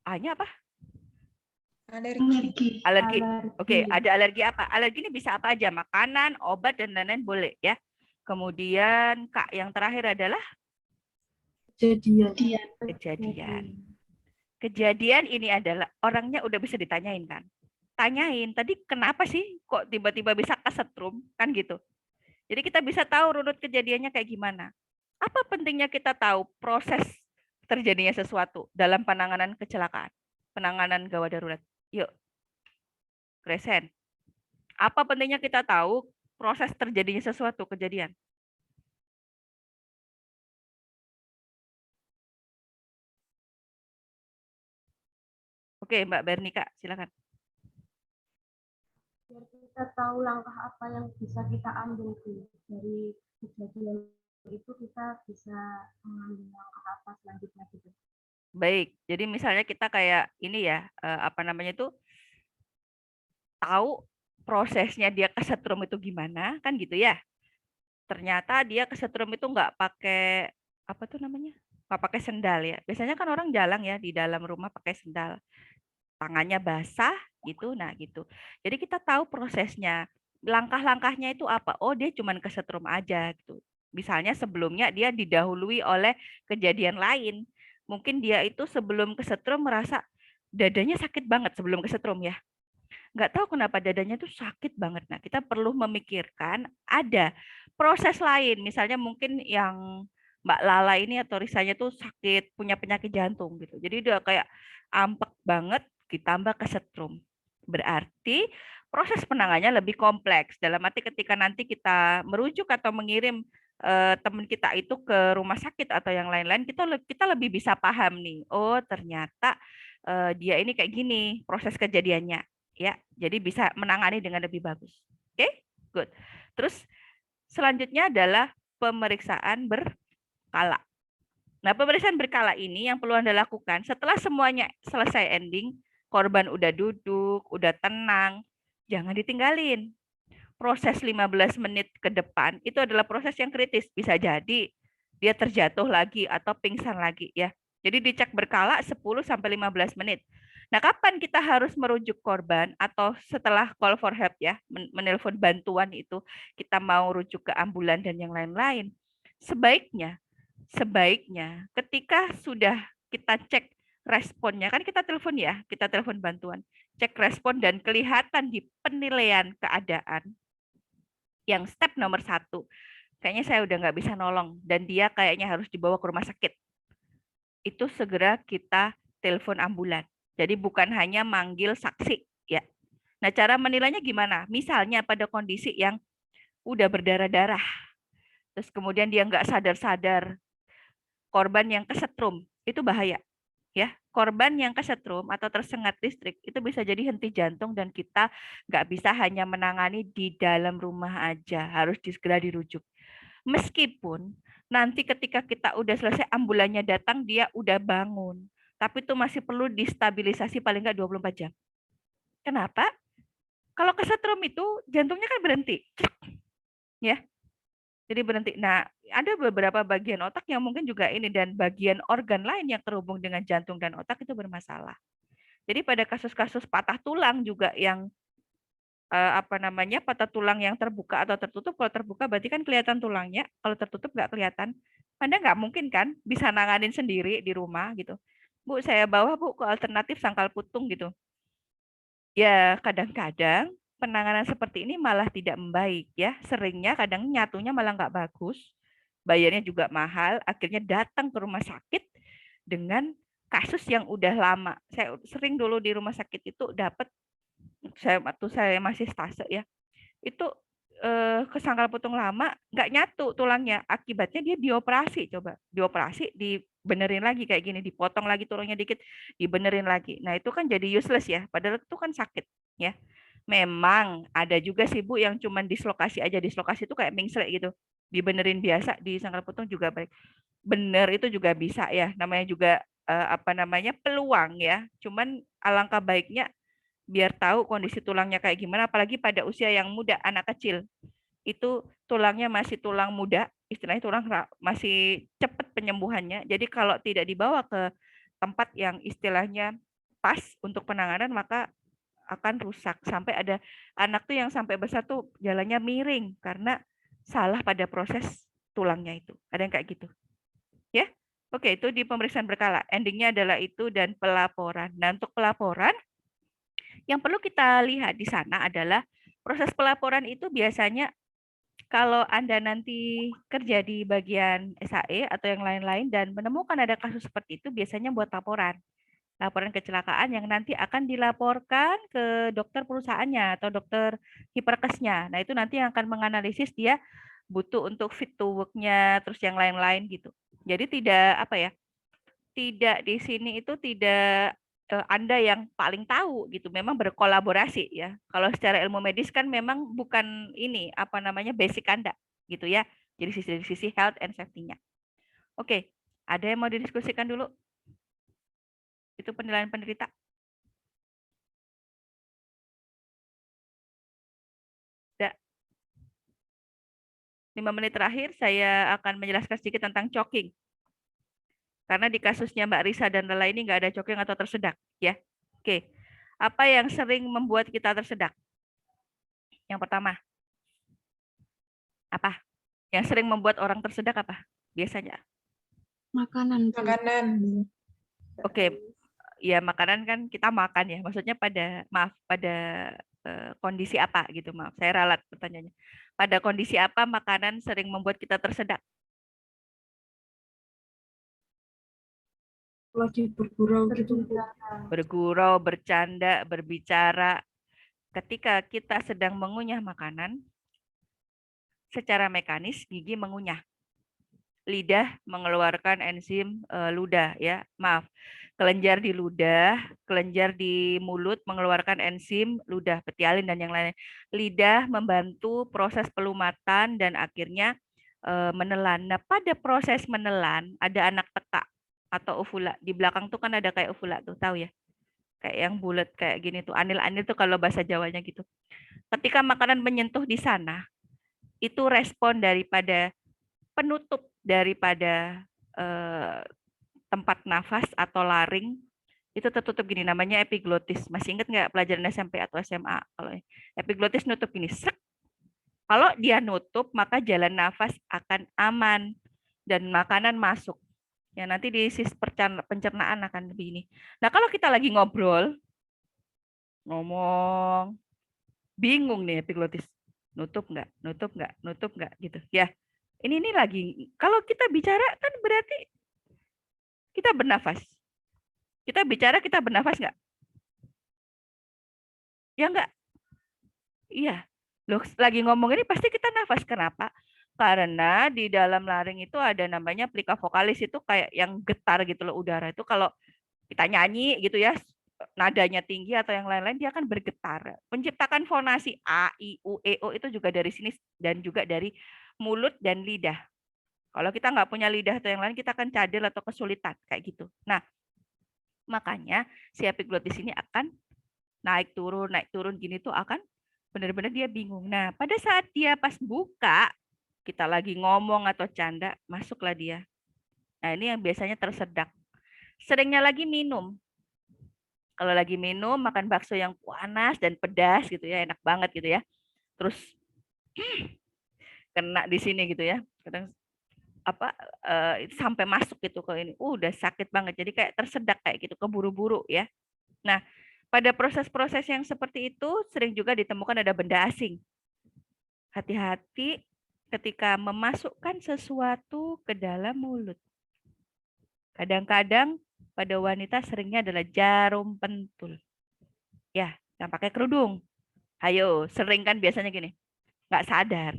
A-nya apa? Alergi. Alergi. Oke, ada alergi apa? Alergi ini bisa apa aja? Makanan, obat, dan lain-lain boleh ya. Kemudian Kak, yang terakhir adalah kejadian. Kejadian ini adalah orangnya udah bisa ditanyain kan. tanyain, tadi kenapa sih kok tiba-tiba bisa kesetrum, kan gitu. Jadi kita bisa tahu runut kejadiannya kayak gimana. Apa pentingnya kita tahu proses terjadinya sesuatu dalam penanganan kecelakaan, penanganan gawat darurat? Yuk, Gresen. Apa pentingnya kita tahu proses terjadinya sesuatu kejadian? Oke, Mbak Bernika, silakan. Biar kita tahu langkah apa yang bisa kita ambil tuh dari kejadian itu, kita bisa mengambil langkah apa selanjutnya gitu. Baik, jadi misalnya kita kayak ini ya, apa namanya itu, tahu prosesnya dia kesetrum itu gimana, kan gitu ya. Ternyata dia kesetrum itu nggak pakai, apa tuh namanya, nggak pakai sendal ya. Biasanya kan orang jalan ya di dalam rumah pakai sendal. Tangannya basah gitu, nah gitu. Jadi kita tahu prosesnya, langkah-langkahnya itu apa. Oh, dia cuman kesetrum aja gitu. Misalnya sebelumnya dia didahului oleh kejadian lain. Mungkin dia itu sebelum kesetrum merasa dadanya sakit banget sebelum kesetrum ya. Nggak tahu kenapa dadanya tuh sakit banget. Nah, kita perlu memikirkan ada proses lain. Misalnya mungkin yang Mbak Lala ini atau Risanya tuh sakit, punya penyakit jantung gitu. Jadi udah kayak ampek banget ditambah kesetrum. Berarti proses penanganannya lebih kompleks. Dalam arti ketika nanti kita merujuk atau mengirim teman kita itu ke rumah sakit atau yang lain-lain, kita lebih bisa paham nih. Oh, ternyata dia ini kayak gini proses kejadiannya ya. Jadi bisa menangani dengan lebih bagus. Oke, good. Terus selanjutnya adalah pemeriksaan berkala. Nah, pemeriksaan berkala ini yang perlu Anda lakukan setelah semuanya selesai ending, korban udah duduk, udah tenang, jangan ditinggalin. Proses 15 menit ke depan itu adalah proses yang kritis. Bisa jadi dia terjatuh lagi atau pingsan lagi ya. Jadi dicek berkala 10 sampai 15 menit. Nah, kapan kita harus merujuk korban atau setelah call for help ya, menelpon bantuan itu, kita mau rujuk ke ambulan dan yang lain-lain. Sebaiknya ketika sudah kita cek responnya, kan kita telepon ya, kita telepon bantuan, cek respon dan kelihatan di penilaian keadaan yang step nomor 1, kayaknya saya udah nggak bisa nolong dan dia kayaknya harus dibawa ke rumah sakit. Itu segera kita telepon ambulan. Jadi bukan hanya manggil saksi ya. Nah, cara menilainya gimana? Misalnya pada kondisi yang udah berdarah-darah, terus kemudian dia nggak sadar-sadar, korban yang kesetrum, itu bahaya. Ya, korban yang kesetrum atau tersengat listrik itu bisa jadi henti jantung dan kita nggak bisa hanya menangani di dalam rumah aja, harus segera dirujuk. Meskipun nanti ketika kita udah selesai ambulannya datang dia udah bangun, tapi itu masih perlu distabilisasi paling nggak 24 jam. Kenapa? Kalau kesetrum itu jantungnya kan berhenti. Ya. Jadi berhenti. Nah, ada beberapa bagian otak yang mungkin juga ini dan bagian organ lain yang terhubung dengan jantung dan otak itu bermasalah. Jadi pada kasus-kasus patah tulang juga yang apa namanya, patah tulang yang terbuka atau tertutup. Kalau terbuka berarti kan kelihatan tulangnya, kalau tertutup nggak kelihatan. Anda nggak mungkin kan bisa nanganin sendiri di rumah gitu. Bu, saya bawa Bu ke alternatif sangkal putung gitu. Ya, kadang-kadang penanganan seperti ini malah tidak membaik ya. Seringnya kadang nyatunya malah nggak bagus. Bayarnya juga mahal, akhirnya datang ke rumah sakit dengan kasus yang udah lama. Saya sering dulu di rumah sakit itu dapat, saya waktu saya masih stase ya, itu kesangkal putung lama nggak nyatu tulangnya, akibatnya dia dioperasi, coba dioperasi dibenerin lagi kayak gini, dipotong lagi tulangnya dikit, dibenerin lagi. Nah itu kan jadi useless ya, padahal itu kan sakit ya. Memang ada juga sih Bu yang cuman dislokasi aja, dislokasi itu kayak mingslet gitu, dibenerin biasa di sangkal putung juga baik. Bener itu juga bisa ya, namanya juga apa namanya peluang ya. Cuman alangkah baiknya biar tahu kondisi tulangnya kayak gimana, apalagi pada usia yang muda, anak kecil. Itu tulangnya masih tulang muda, istilahnya tulang masih cepat penyembuhannya. Jadi kalau tidak dibawa ke tempat yang istilahnya pas untuk penanganan, maka akan rusak. Sampai ada anak tuh yang sampai besar tuh jalannya miring karena salah pada proses tulangnya itu. Ada yang kayak gitu. Ya. Oke, itu di pemeriksaan berkala. Endingnya adalah itu dan pelaporan. Nah, untuk pelaporan Yang perlu kita lihat di sana adalah proses pelaporan itu biasanya kalau Anda nanti kerja di bagian SAE atau yang lain-lain dan menemukan ada kasus seperti itu, biasanya buat laporan kecelakaan yang nanti akan dilaporkan ke dokter perusahaannya atau dokter hiperkesnya. Nah, itu nanti yang akan menganalisis dia butuh untuk fit to work-nya, terus yang lain-lain gitu. Jadi tidak apa ya, tidak di sini itu tidak Anda yang paling tahu gitu, memang berkolaborasi ya. Kalau secara ilmu medis kan memang bukan ini apa namanya basic Anda gitu ya. Jadi dari sisi health and safety-nya. Oke, ada yang mau didiskusikan dulu? Itu penilaian penderita. Ada 5 menit terakhir saya akan menjelaskan sedikit tentang choking. Karena di kasusnya Mbak Risa dan Lala ini nggak ada choking atau tersedak, ya. Oke, apa yang sering membuat kita tersedak? Yang pertama, apa? Yang sering membuat orang tersedak apa? Biasanya. Makanan, Bu. Makanan. Oke, ya makanan kan kita makan ya. Maksudnya pada kondisi apa gitu, maaf. Saya ralat pertanyaannya. Pada kondisi apa makanan sering membuat kita tersedak? Lagi bergurau gitu. Bergurau, bercanda, berbicara. Ketika kita sedang mengunyah makanan, secara mekanis gigi mengunyah. Lidah mengeluarkan enzim ludah ya. Maaf. Kelenjar di ludah, kelenjar di mulut mengeluarkan enzim ludah, petialin dan yang lain. Lidah membantu proses pelumatan dan akhirnya menelan. Nah, pada proses menelan ada anak tekak atau uvula. Di belakang tuh kan ada kayak uvula tuh, tahu ya? Kayak yang bulat kayak gini tuh, anil-anil tuh kalau bahasa Jawanya gitu. Ketika makanan menyentuh di sana, itu respon daripada penutup daripada tempat nafas atau laring itu tertutup gini, namanya epiglotis. Masih ingat nggak pelajaran SMP atau SMA? Kalau epiglotis nutup gini, sek. Kalau dia nutup, maka jalan nafas akan aman dan makanan masuk. Ya nanti di sisi pencernaan akan lebih ini. Nah kalau kita lagi ngomong, bingung nih epiglotis, nutup nggak gitu. Ya ini lagi. Kalau kita bicara kan berarti kita bernafas. Kita bicara, kita bernafas nggak? Ya nggak? Iya. Loh, lagi ngomong ini pasti kita nafas. Kenapa? Karena di dalam laring itu ada namanya plika vokalis, itu kayak yang getar gitu loh udara. Itu kalau kita nyanyi gitu ya, nadanya tinggi atau yang lain-lain, dia akan bergetar. Menciptakan fonasi A, I, U, E, O itu juga dari sini dan juga dari mulut dan lidah. Kalau kita nggak punya lidah atau yang lain, kita akan cadel atau kesulitan kayak gitu. Nah, makanya si epiglotis ini akan naik turun gini tuh akan benar-benar dia bingung. Nah, pada saat dia pas buka, kita lagi ngomong atau canda, masuklah dia. Nah, ini yang biasanya tersedak. Seringnya lagi minum. Kalau lagi minum, makan bakso yang panas dan pedas gitu ya, enak banget gitu ya. Terus kena di sini gitu ya. Kadang sampai masuk gitu ke ini. Udah sakit banget. Jadi kayak tersedak kayak gitu, keburu-buru ya. Nah, pada proses-proses yang seperti itu sering juga ditemukan ada benda asing. Hati-hati ketika memasukkan sesuatu ke dalam mulut. Kadang-kadang pada wanita seringnya adalah jarum pentul. Ya, yang pakai kerudung. Ayo, sering kan biasanya gini. Nggak sadar.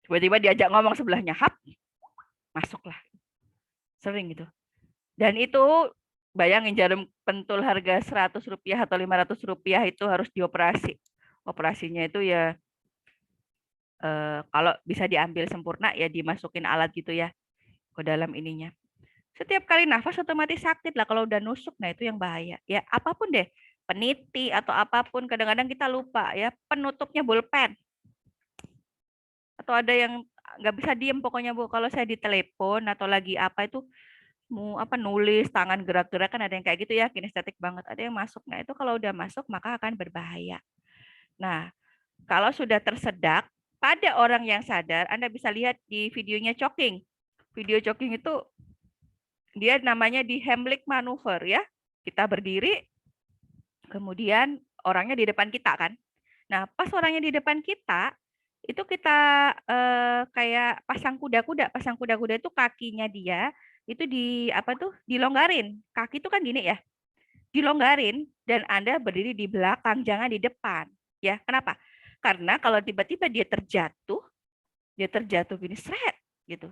Tiba-tiba diajak ngomong sebelahnya, hap, masuklah. Sering gitu. Dan itu bayangin jarum pentul harga Rp100 atau Rp500 itu harus dioperasi. Operasinya itu ya kalau bisa diambil sempurna ya dimasukin alat gitu ya ke dalam ininya. Setiap kali nafas otomatis sakit lah kalau udah nusuk. Nah itu yang bahaya. Ya apapun deh, peniti atau apapun kadang-kadang kita lupa ya penutupnya bolpen. Atau ada yang nggak bisa diem pokoknya Bu. Kalau saya ditelepon atau lagi apa itu mau nulis tangan gerak-gerak kan ada yang kayak gitu ya kinestetik banget. Ada yang masuk. Nah itu kalau udah masuk maka akan berbahaya. Nah kalau sudah tersedak pada orang yang sadar, Anda bisa lihat di videonya choking. Video choking itu dia namanya di Heimlich maneuver ya. Kita berdiri, Kemudian orangnya di depan kita kan. Nah, pas orangnya di depan kita, itu kita kayak pasang kuda-kuda. Pasang kuda-kuda itu kakinya dia itu apa tuh? Dilonggarin. Kaki itu kan gini ya. Dilonggarin dan Anda berdiri di belakang, jangan di depan. Ya, kenapa? Karena kalau tiba-tiba dia terjatuh gini seret gitu.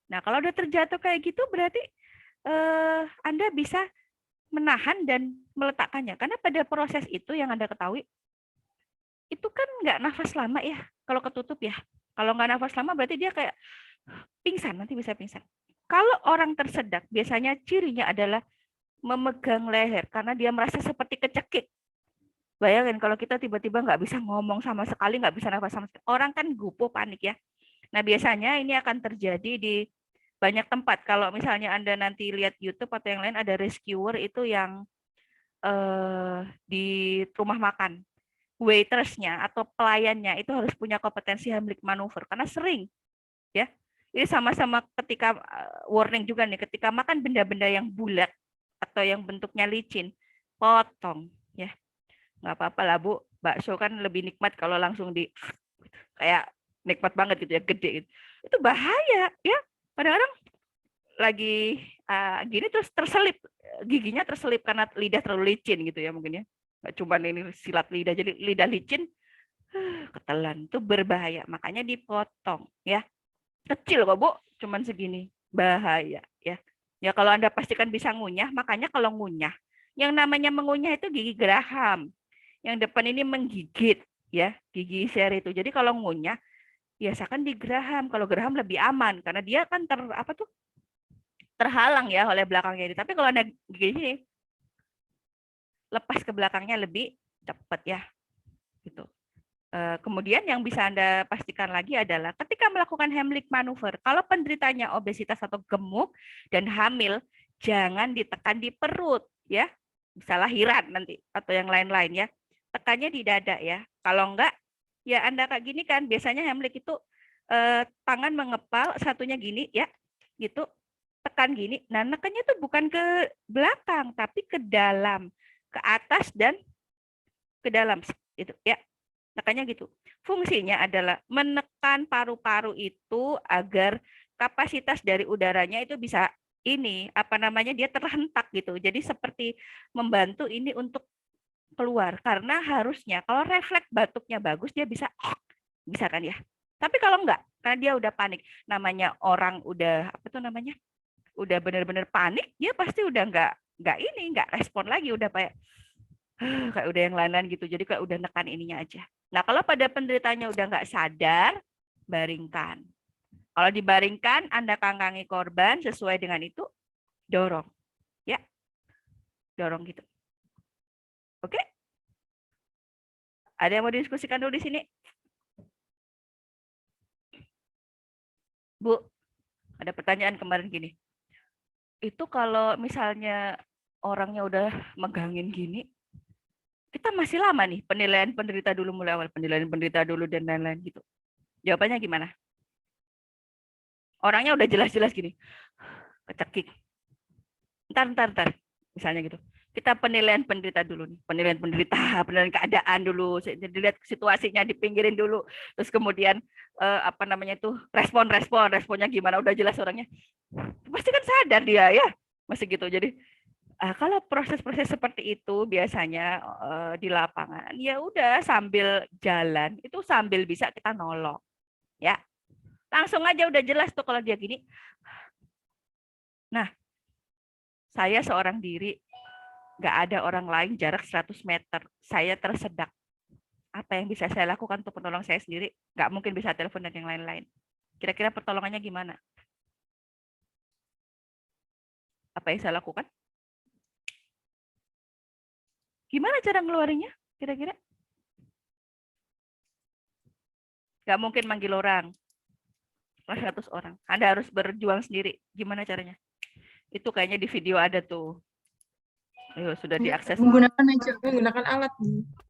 Nah, kalau udah terjatuh kayak gitu berarti Anda bisa menahan dan meletakkannya. Karena pada proses itu yang Anda ketahui, itu kan nggak nafas lama ya, kalau ketutup ya. Kalau nggak nafas lama berarti dia kayak pingsan, nanti bisa pingsan. Kalau orang tersedak, biasanya cirinya adalah memegang leher, karena dia merasa seperti kecekik. Bayangin kalau kita tiba-tiba nggak bisa ngomong sama sekali, nggak bisa nafas sama sekali. Orang kan gupo, panik ya. Nah, biasanya ini akan terjadi di banyak tempat. Kalau misalnya Anda nanti lihat YouTube atau yang lain, ada rescuer itu yang di rumah makan. Waitersnya atau pelayannya itu harus punya kompetensi Heimlich maneuver. Karena sering, ya. Ini sama-sama ketika warning juga nih, ketika makan benda-benda yang bulat atau yang bentuknya licin, potong. Ya, nggak apa-apa lah Bu, bakso kan lebih nikmat kalau langsung kayak nikmat banget gitu ya, gede gitu. Itu bahaya ya. Kadang-kadang lagi gini terus terselip, giginya terselip karena lidah terlalu licin gitu ya mungkin ya. Nggak cuma ini silat lidah, jadi lidah licin ketelan, itu berbahaya. Makanya dipotong ya. Kecil kok Bu, cuman segini. Bahaya ya. Ya kalau Anda pastikan bisa ngunyah, makanya kalau ngunyah, yang namanya mengunyah itu gigi geraham. Yang depan ini menggigit ya, gigi seri itu. Jadi kalau ngunyah biasakan di geraham. Kalau geraham lebih aman karena dia kan terhalang ya oleh belakangnya ini. Tapi kalau Anda gigi ini lepas ke belakangnya lebih cepat ya. Gitu. Kemudian yang bisa Anda pastikan lagi adalah ketika melakukan Heimlich maneuver, kalau penderitanya obesitas atau gemuk dan hamil, jangan ditekan di perut ya. Bisa lahiran nanti atau yang lain-lain ya. Tekannya di dada ya. Kalau enggak, ya Anda kayak gini kan, biasanya Heimlich itu tangan mengepal, satunya gini ya, gitu. Tekan gini. Nah, nekannya tuh bukan ke belakang, tapi ke dalam, ke atas dan ke dalam itu ya. Nekannya gitu. Fungsinya adalah menekan paru-paru itu agar kapasitas dari udaranya itu bisa ini apa namanya dia terhentak gitu. Jadi seperti membantu ini untuk keluar karena harusnya kalau refleks batuknya bagus dia bisa kan ya. Tapi kalau enggak karena dia udah panik, namanya orang udah apa tuh namanya? Udah benar-benar panik, dia pasti udah enggak respon lagi, udah kayak udah yang lain-lain gitu. Jadi kayak udah nekan ininya aja. Nah, kalau pada penderitanya udah nggak sadar, baringkan. Kalau dibaringkan, Anda kangkangi korban sesuai dengan itu, dorong. Ya, dorong gitu. Oke? Ada yang mau didiskusikan dulu di sini? Bu, ada pertanyaan kemarin gini. Itu kalau misalnya orangnya udah megangin gini, kita masih lama nih penilaian penderita dulu, mulai awal penilaian penderita dulu dan lain-lain gitu. Jawabannya gimana? Orangnya udah jelas-jelas gini, kecekik. Ntar, misalnya gitu. Kita penilaian penderita dulu nih, penilaian keadaan dulu, dilihat situasinya, dipinggirin dulu, terus kemudian apa namanya itu responnya gimana, udah jelas orangnya, pasti kan sadar dia ya, masih gitu. Jadi kalau proses-proses seperti itu biasanya di lapangan, ya udah sambil jalan, itu sambil bisa kita nolong, ya langsung aja udah jelas tuh kalau dia gini. Nah, saya seorang diri, nggak ada orang lain jarak 100 meter. Saya tersedak. Apa yang bisa saya lakukan untuk menolong saya sendiri? Nggak mungkin bisa telepon dan yang lain-lain. Kira-kira pertolongannya gimana? Apa yang saya lakukan? Gimana cara ngeluarinnya? Kira-kira? Nggak mungkin manggil orang. 100 orang. Anda harus berjuang sendiri. Gimana caranya? Itu kayaknya di video ada tuh. Ayo, sudah diakses. Menggunakan alat.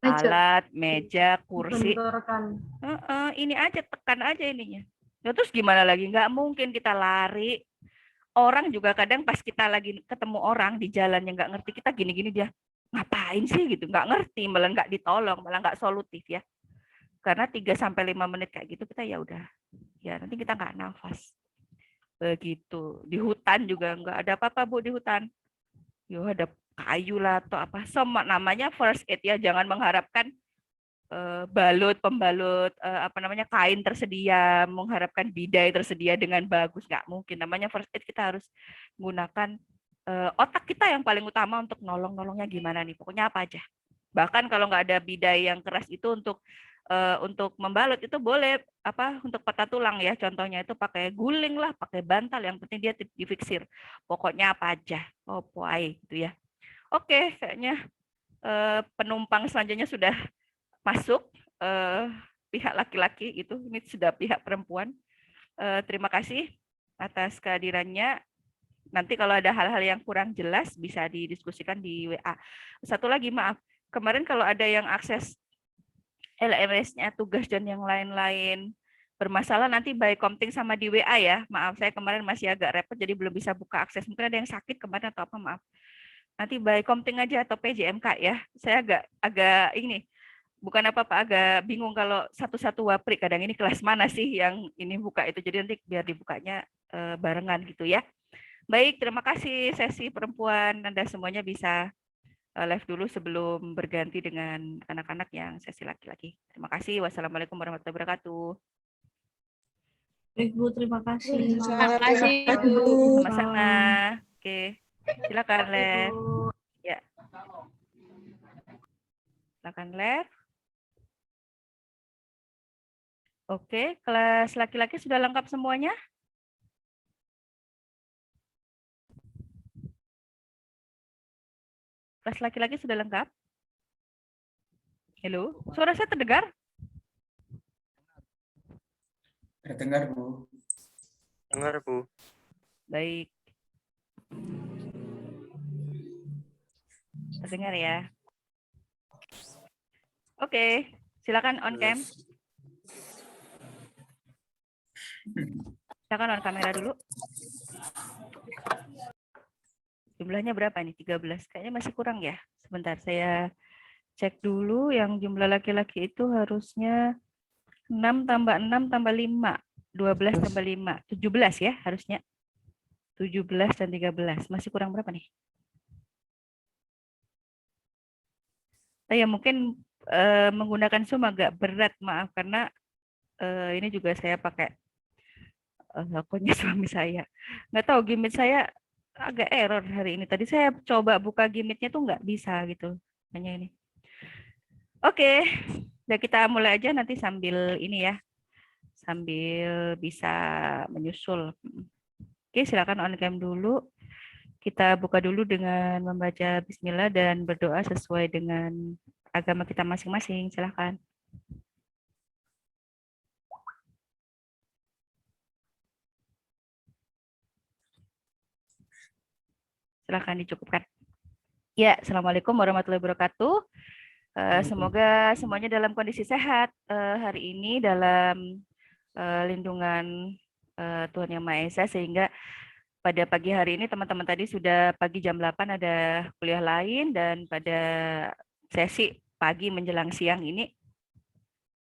Alat, meja, kursi. Benturkan. Ini aja, tekan aja ininya. Ya, terus gimana lagi? Nggak mungkin kita lari. Orang juga kadang pas kita lagi ketemu orang di jalan yang nggak ngerti, kita gini-gini dia. ngapain sih gitu, nggak ngerti, malah nggak ditolong, malah nggak solutif ya. Karena 3-5 menit kayak gitu kita ya udah, ya nanti kita nggak nafas. Begitu. Di hutan juga nggak ada apa-apa Bu di hutan. Yo ada kayu lah atau apa, semua namanya first aid ya, jangan mengharapkan pembalut apa namanya kain tersedia, mengharapkan bidai tersedia dengan bagus, nggak mungkin. Namanya first aid kita harus menggunakan otak kita yang paling utama untuk nolongnya gimana nih, pokoknya apa aja. Bahkan kalau nggak ada bidai yang keras itu untuk membalut itu boleh apa untuk patah tulang ya, contohnya itu pakai guling lah, pakai bantal, yang penting dia difiksir. Pokoknya apa aja, oh poai gitu ya. Oke, kayaknya penumpang selanjutnya sudah masuk, pihak laki-laki itu, ini sudah pihak perempuan. Terima kasih atas kehadirannya. Nanti kalau ada hal-hal yang kurang jelas bisa didiskusikan di WA. Satu lagi maaf, kemarin kalau ada yang akses LMS-nya, tugas dan yang lain-lain bermasalah, nanti by Komting sama di WA ya. Maaf, saya kemarin masih agak repot jadi belum bisa buka akses. Mungkin ada yang sakit kemarin atau apa, maaf. Nanti by Komting aja atau PJMK ya. Saya agak ini, bukan apa-apa, agak bingung kalau satu-satu wapri, kadang ini kelas mana sih yang ini buka itu. Jadi nanti biar dibukanya barengan gitu ya. Baik, terima kasih sesi perempuan. Anda semuanya bisa live dulu sebelum berganti dengan anak-anak yang sesi laki-laki. Terima kasih. Wassalamualaikum warahmatullahi wabarakatuh. Baik, Bu, terima kasih. Terima kasih, Bu. Sama-sama. Oke, silakan live. Ya. Silakan live. Oke, kelas laki-laki sudah lengkap semuanya? Kelas laki-laki sudah lengkap? Halo, suara saya terdengar? Terdengar, Bu. Dengar, Bu. Baik. Terdengar ya? Oke, silakan on cam. Silakan on kamera dulu. Jumlahnya berapa nih? 13. Kayaknya masih kurang ya. Sebentar, saya cek dulu. Yang jumlah laki-laki itu harusnya 6 tambah 6 tambah 5. 12 tambah 5. 17 ya harusnya. 17 dan 13. Masih kurang berapa nih? Ya mungkin menggunakan Zoom agak berat, maaf. Karena ini juga saya pakai akunnya suami saya. Nggak tahu gimmick saya agak error hari ini. Tadi saya coba buka gimmicknya tuh nggak bisa gitu. Hanya ini. Oke, ya kita mulai aja nanti sambil ini ya. Sambil bisa menyusul. Oke, silakan on cam dulu. Kita buka dulu dengan membaca bismillah dan berdoa sesuai dengan agama kita masing-masing. Silakan. Silakan dicukupkan. Ya, Assalamualaikum warahmatullahi wabarakatuh. Semoga semuanya dalam kondisi sehat hari ini dalam lindungan Tuhan Yang Maha Esa, sehingga pada pagi hari ini teman-teman tadi sudah pagi jam 8 ada kuliah lain, dan pada sesi pagi menjelang siang ini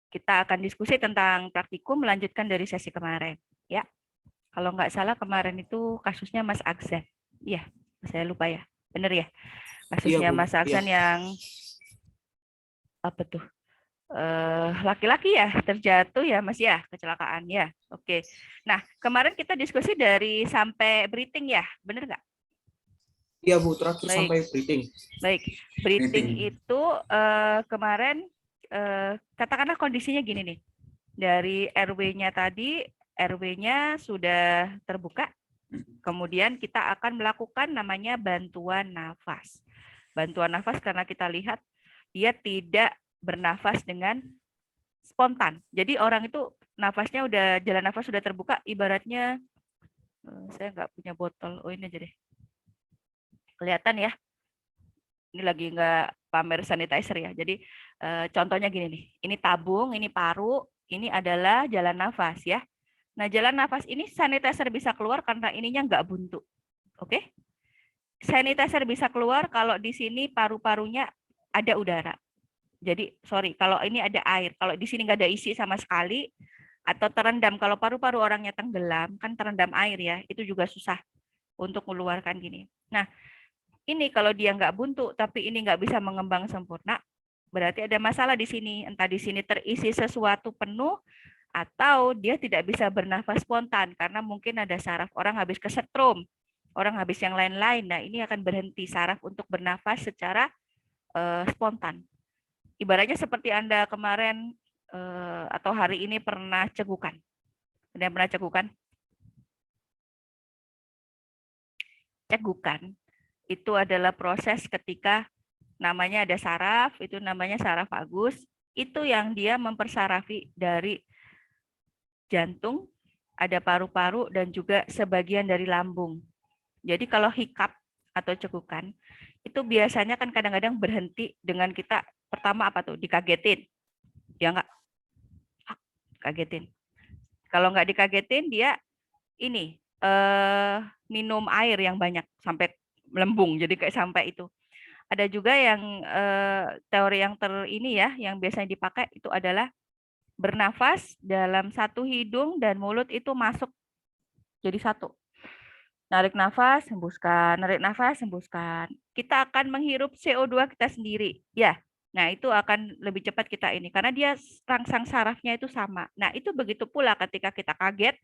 kita akan diskusi tentang praktikum melanjutkan dari sesi kemarin. Ya, kalau nggak salah kemarin itu kasusnya Mas Aksan. Iya, saya lupa ya. Benar ya? Kasusnya Bu. Mas Aksan yang apa tuh? Laki-laki ya terjatuh ya Mas ya, kecelakaan ya. Oke. Nah, kemarin kita diskusi dari sampai breathing ya, benar nggak? Iya, Bu, terakhir Baik. sampai breathing. Baik, breathing Breathing. itu kemarin katakanlah kondisinya gini nih. Dari RW-nya tadi, RW-nya sudah terbuka. Kemudian kita akan melakukan namanya bantuan nafas. Bantuan nafas karena kita lihat dia tidak bernafas dengan spontan. Jadi orang itu nafasnya udah, jalan nafas sudah terbuka, ibaratnya saya nggak punya botol. Oh ini aja deh. Kelihatan ya. Ini lagi nggak pamer sanitizer ya. Jadi contohnya gini nih. Ini tabung, ini paru, ini adalah jalan nafas ya. Nah jalan nafas ini sanitizer bisa keluar karena ininya nggak buntu. Oke? sanitizer bisa keluar kalau di sini paru-parunya ada udara. Jadi, sorry, kalau ini ada air. Kalau di sini nggak ada isi sama sekali, atau terendam, kalau paru-paru orangnya tenggelam, kan terendam air ya, itu juga susah untuk mengeluarkan gini. Nah, ini kalau dia nggak buntu, tapi ini nggak bisa mengembang sempurna, berarti ada masalah di sini. Entah di sini terisi sesuatu penuh, atau dia tidak bisa bernafas spontan, karena mungkin ada saraf. Orang habis kesetrum, orang habis yang lain-lain. Nah, ini akan berhenti saraf untuk bernafas secara spontan. Ibaratnya seperti Anda kemarin atau hari ini pernah cegukan. Ada yang pernah cegukan? Cegukan itu adalah proses ketika namanya ada saraf, itu namanya saraf vagus, itu yang dia mempersarafi dari jantung, ada paru-paru, dan juga sebagian dari lambung. Jadi kalau hikap atau cegukan, itu biasanya kan kadang-kadang berhenti dengan kita, pertama apa tuh? Dikagetin. Ya enggak? Kagetin. Kalau nggak dikagetin, dia ini minum air yang banyak sampai melembung, jadi kayak sampai itu. Ada juga yang teori yang ini ya, yang biasanya dipakai itu adalah bernafas dalam satu hidung dan mulut itu masuk jadi satu. Narik nafas, hembuskan, narik nafas, hembuskan. Kita akan menghirup CO2 kita sendiri, ya. Nah, itu akan lebih cepat kita ini karena dia rangsang sarafnya itu sama. Nah, itu begitu pula ketika kita kaget,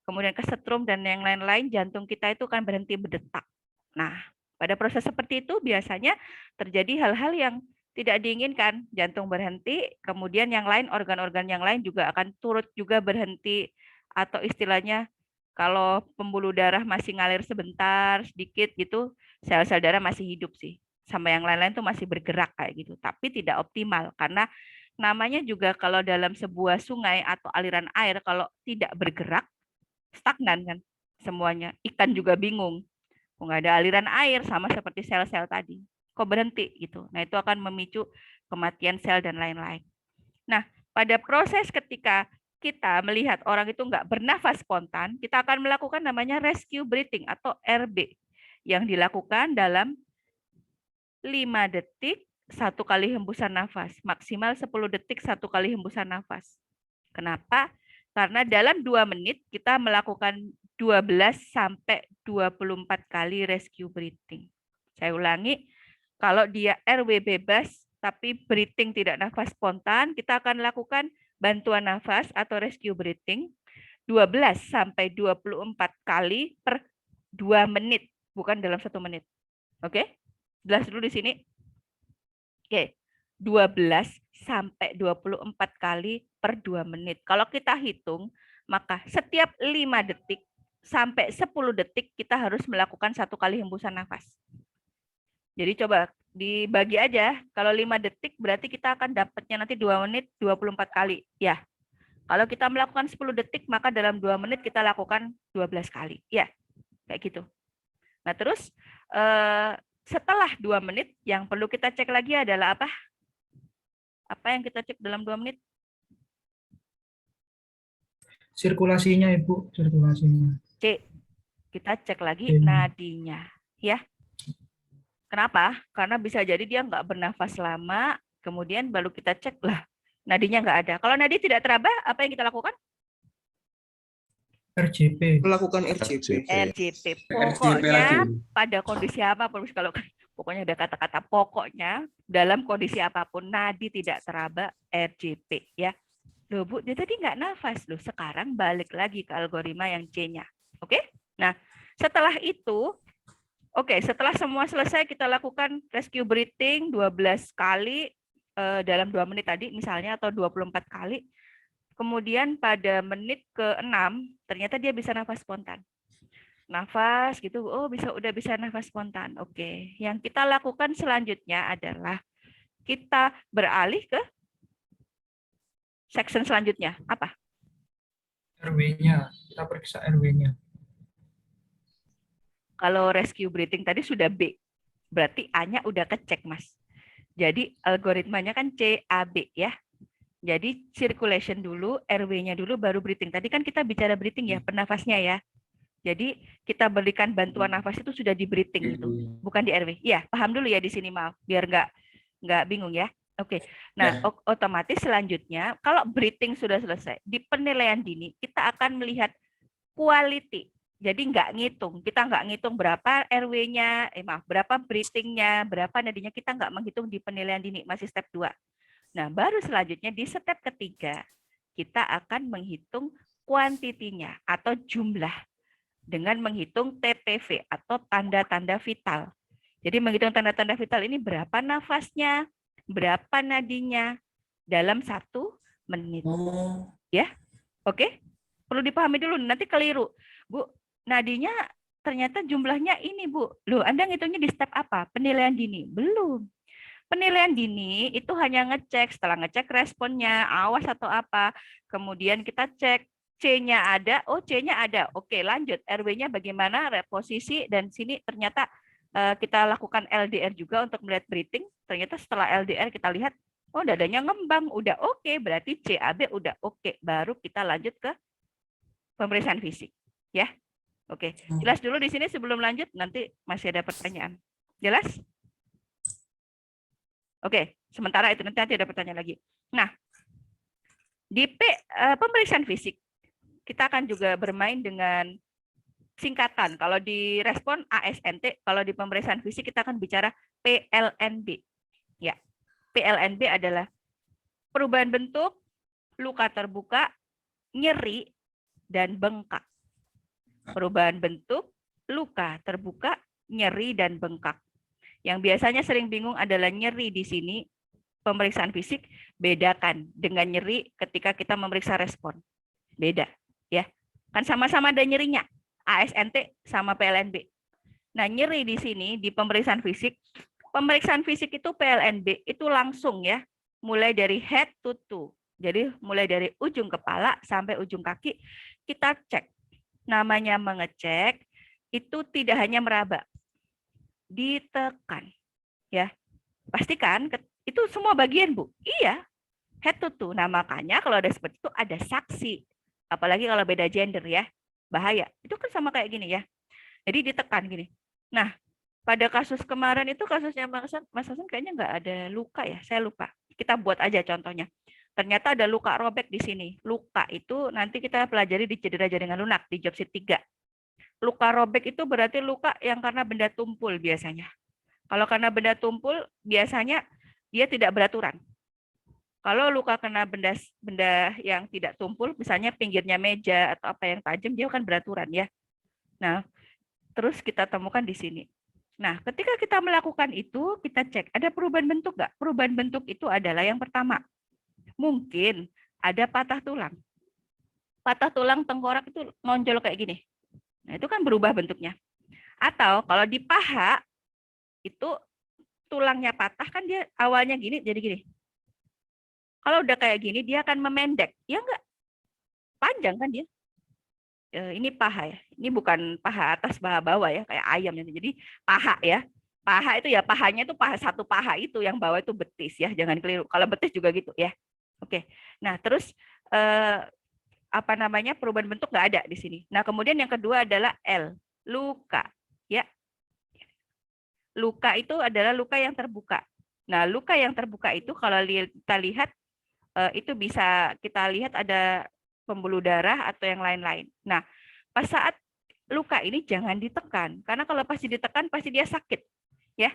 kemudian kesetrum dan yang lain-lain, jantung kita itu akan berhenti berdetak. Nah, pada proses seperti itu biasanya terjadi hal-hal yang tidak diinginkan. Jantung berhenti, kemudian yang lain, organ-organ yang lain juga akan turut juga berhenti, atau istilahnya kalau pembuluh darah masih ngalir sebentar, sedikit gitu, sel-sel darah masih hidup sih. Sama yang lain-lain tuh masih bergerak kayak gitu, tapi tidak optimal karena namanya juga kalau dalam sebuah sungai atau aliran air kalau tidak bergerak stagnan kan semuanya. Ikan juga bingung. Nggak ada aliran air sama seperti sel-sel tadi. Kok berhenti gitu. Nah, itu akan memicu kematian sel dan lain-lain. Nah, pada proses ketika kita melihat orang itu nggak bernafas spontan, kita akan melakukan namanya rescue breathing atau RB yang dilakukan dalam 5 detik 1 kali hembusan nafas, maksimal 10 detik 1 kali hembusan nafas. Kenapa? Karena dalam 2 menit kita melakukan 12 sampai 24 kali rescue breathing. Saya ulangi, kalau dia RW bebas tapi breathing tidak nafas spontan, kita akan lakukan bantuan nafas atau rescue breathing 12 sampai 24 kali per 2 menit, bukan dalam 1 menit. Oke? Jelas dulu di sini. Oke. 12 sampai 24 kali per 2 menit. Kalau kita hitung, maka setiap 5 detik sampai 10 detik kita harus melakukan 1 kali hembusan nafas. Jadi coba dibagi aja, kalau 5 detik berarti kita akan dapatnya nanti 2 menit 24 kali. Ya, kalau kita melakukan 10 detik, maka dalam 2 menit kita lakukan 12 kali. Ya, kayak gitu. Nah terus setelah 2 menit, yang perlu kita cek lagi adalah apa? Apa yang kita cek dalam 2 menit? Sirkulasinya, Ibu, sirkulasinya. C. Kita cek lagi nadinya. Ya. Kenapa? Karena bisa jadi dia nggak bernafas lama, kemudian baru kita cek lah, nadinya nggak ada. Kalau nadi tidak teraba, apa yang kita lakukan? RJP. Melakukan RJP. RJP. RJP Pokoknya lagi. pada kondisi apapun, kalau pokoknya ada kata-kata pokoknya, dalam kondisi apapun nadi tidak teraba, RJP ya. Loh Bu, dia tadi nggak nafas loh. Sekarang balik lagi ke algoritma yang C-nya. Oke? Nah, setelah itu, setelah semua selesai kita lakukan rescue breathing 12 kali dalam 2 menit tadi misalnya, atau 24 kali. Kemudian pada menit ke-6 ternyata dia bisa nafas spontan. Nafas gitu, udah bisa nafas spontan. Oke, yang kita lakukan selanjutnya adalah kita beralih ke section selanjutnya. Apa? RW-nya, kita periksa RW-nya. Kalau rescue breathing tadi sudah B, berarti A-nya udah kecek, Mas. Jadi algoritmanya kan CAB ya. Jadi circulation dulu, RW-nya dulu, baru breathing. Tadi kan kita bicara breathing ya, bernafasnya ya. Jadi kita berikan bantuan nafas itu sudah di breathing gitu, bukan di airway. Iya, paham dulu ya di sini, maaf, biar nggak bingung ya. Oke, nah otomatis selanjutnya kalau breathing sudah selesai, di penilaian dini kita akan melihat quality. Jadi nggak ngitung, kita nggak ngitung berapa RW-nya, berapa breathing-nya, berapa nadinya, kita nggak menghitung di penilaian dini, masih step 2. Nah, baru selanjutnya di step ketiga, kita akan menghitung kuantitinya atau jumlah dengan menghitung TTV atau tanda-tanda vital. Jadi menghitung tanda-tanda vital ini berapa nafasnya, berapa nadinya dalam 1 menit. Ya, oke? Perlu dipahami dulu, nanti keliru. Bu, nadinya ternyata jumlahnya ini, Bu. Loh, Anda ngitungnya di step apa? Penilaian dini? Belum. Penilaian dini itu hanya ngecek, setelah ngecek responnya, awas atau apa. Kemudian kita cek C-nya ada, oh C-nya ada. Oke, lanjut. RW-nya bagaimana, posisi, dan sini ternyata kita lakukan LDR juga untuk melihat breathing. Ternyata setelah LDR kita lihat, oh dadanya ngembang, udah oke, berarti CAB udah oke. Baru kita lanjut ke pemeriksaan fisik. Ya, oke. Jelas dulu di sini sebelum lanjut, nanti masih ada pertanyaan. Jelas? Oke, sementara itu nanti ada pertanyaan lagi. Nah, di pemeriksaan fisik, kita akan juga bermain dengan singkatan. Kalau di respon ASNT, kalau di pemeriksaan fisik kita akan bicara PLNB. Ya, PLNB adalah perubahan bentuk, luka terbuka, nyeri, dan bengkak. Perubahan bentuk, luka terbuka, nyeri, dan bengkak. Yang biasanya sering bingung adalah nyeri di sini, pemeriksaan fisik, bedakan dengan nyeri ketika kita memeriksa respon. Beda, ya. Kan sama-sama ada nyerinya, ASNT sama PLNB. Nah, nyeri di sini di pemeriksaan fisik itu PLNB itu langsung ya, mulai dari head to toe. Jadi mulai dari ujung kepala sampai ujung kaki kita cek. Namanya mengecek itu tidak hanya meraba, ditekan, ya. Pastikan itu semua bagian, Bu. Iya, head to toe. Nah, makanya kalau ada seperti itu ada saksi. Apalagi kalau beda gender ya, bahaya. Itu kan sama kayak gini ya. Jadi ditekan gini. Nah, pada kasus kemarin itu kasusnya Mas Hasan kayaknya nggak ada luka ya, saya lupa. Kita buat aja contohnya. Ternyata ada luka robek di sini. Luka itu nanti kita pelajari di cedera jaringan lunak di job sheet 3. Luka robek itu berarti luka yang karena benda tumpul biasanya. Kalau karena benda tumpul, biasanya dia tidak beraturan. Kalau luka kena benda yang tidak tumpul, misalnya pinggirnya meja atau apa yang tajam, dia akan beraturan ya. Nah, terus kita temukan di sini. Nah, ketika kita melakukan itu, kita cek ada perubahan bentuk nggak? Perubahan bentuk itu adalah yang pertama, mungkin ada patah tulang. Patah tulang tengkorak itu nonjol kayak gini. Nah, itu kan berubah bentuknya. Atau kalau di paha, itu tulangnya patah kan dia awalnya gini jadi gini. Kalau udah kayak gini dia akan memendek. Ya enggak? Panjang kan dia. Ini paha ya. Ini bukan paha atas, paha bawah ya, kayak ayam. Jadi paha ya. Paha itu ya pahanya itu paha satu paha itu, yang bawah itu betis ya, jangan keliru. Kalau betis juga gitu ya. Oke. Nah, terus perubahan bentuk nggak ada di sini. Nah, kemudian yang kedua adalah L, luka ya. Luka itu adalah luka yang terbuka. Nah, luka yang terbuka itu kalau kita lihat itu bisa kita lihat ada pembuluh darah atau yang lain-lain. Nah, pas saat luka ini jangan ditekan, karena kalau pasti ditekan pasti dia sakit, ya.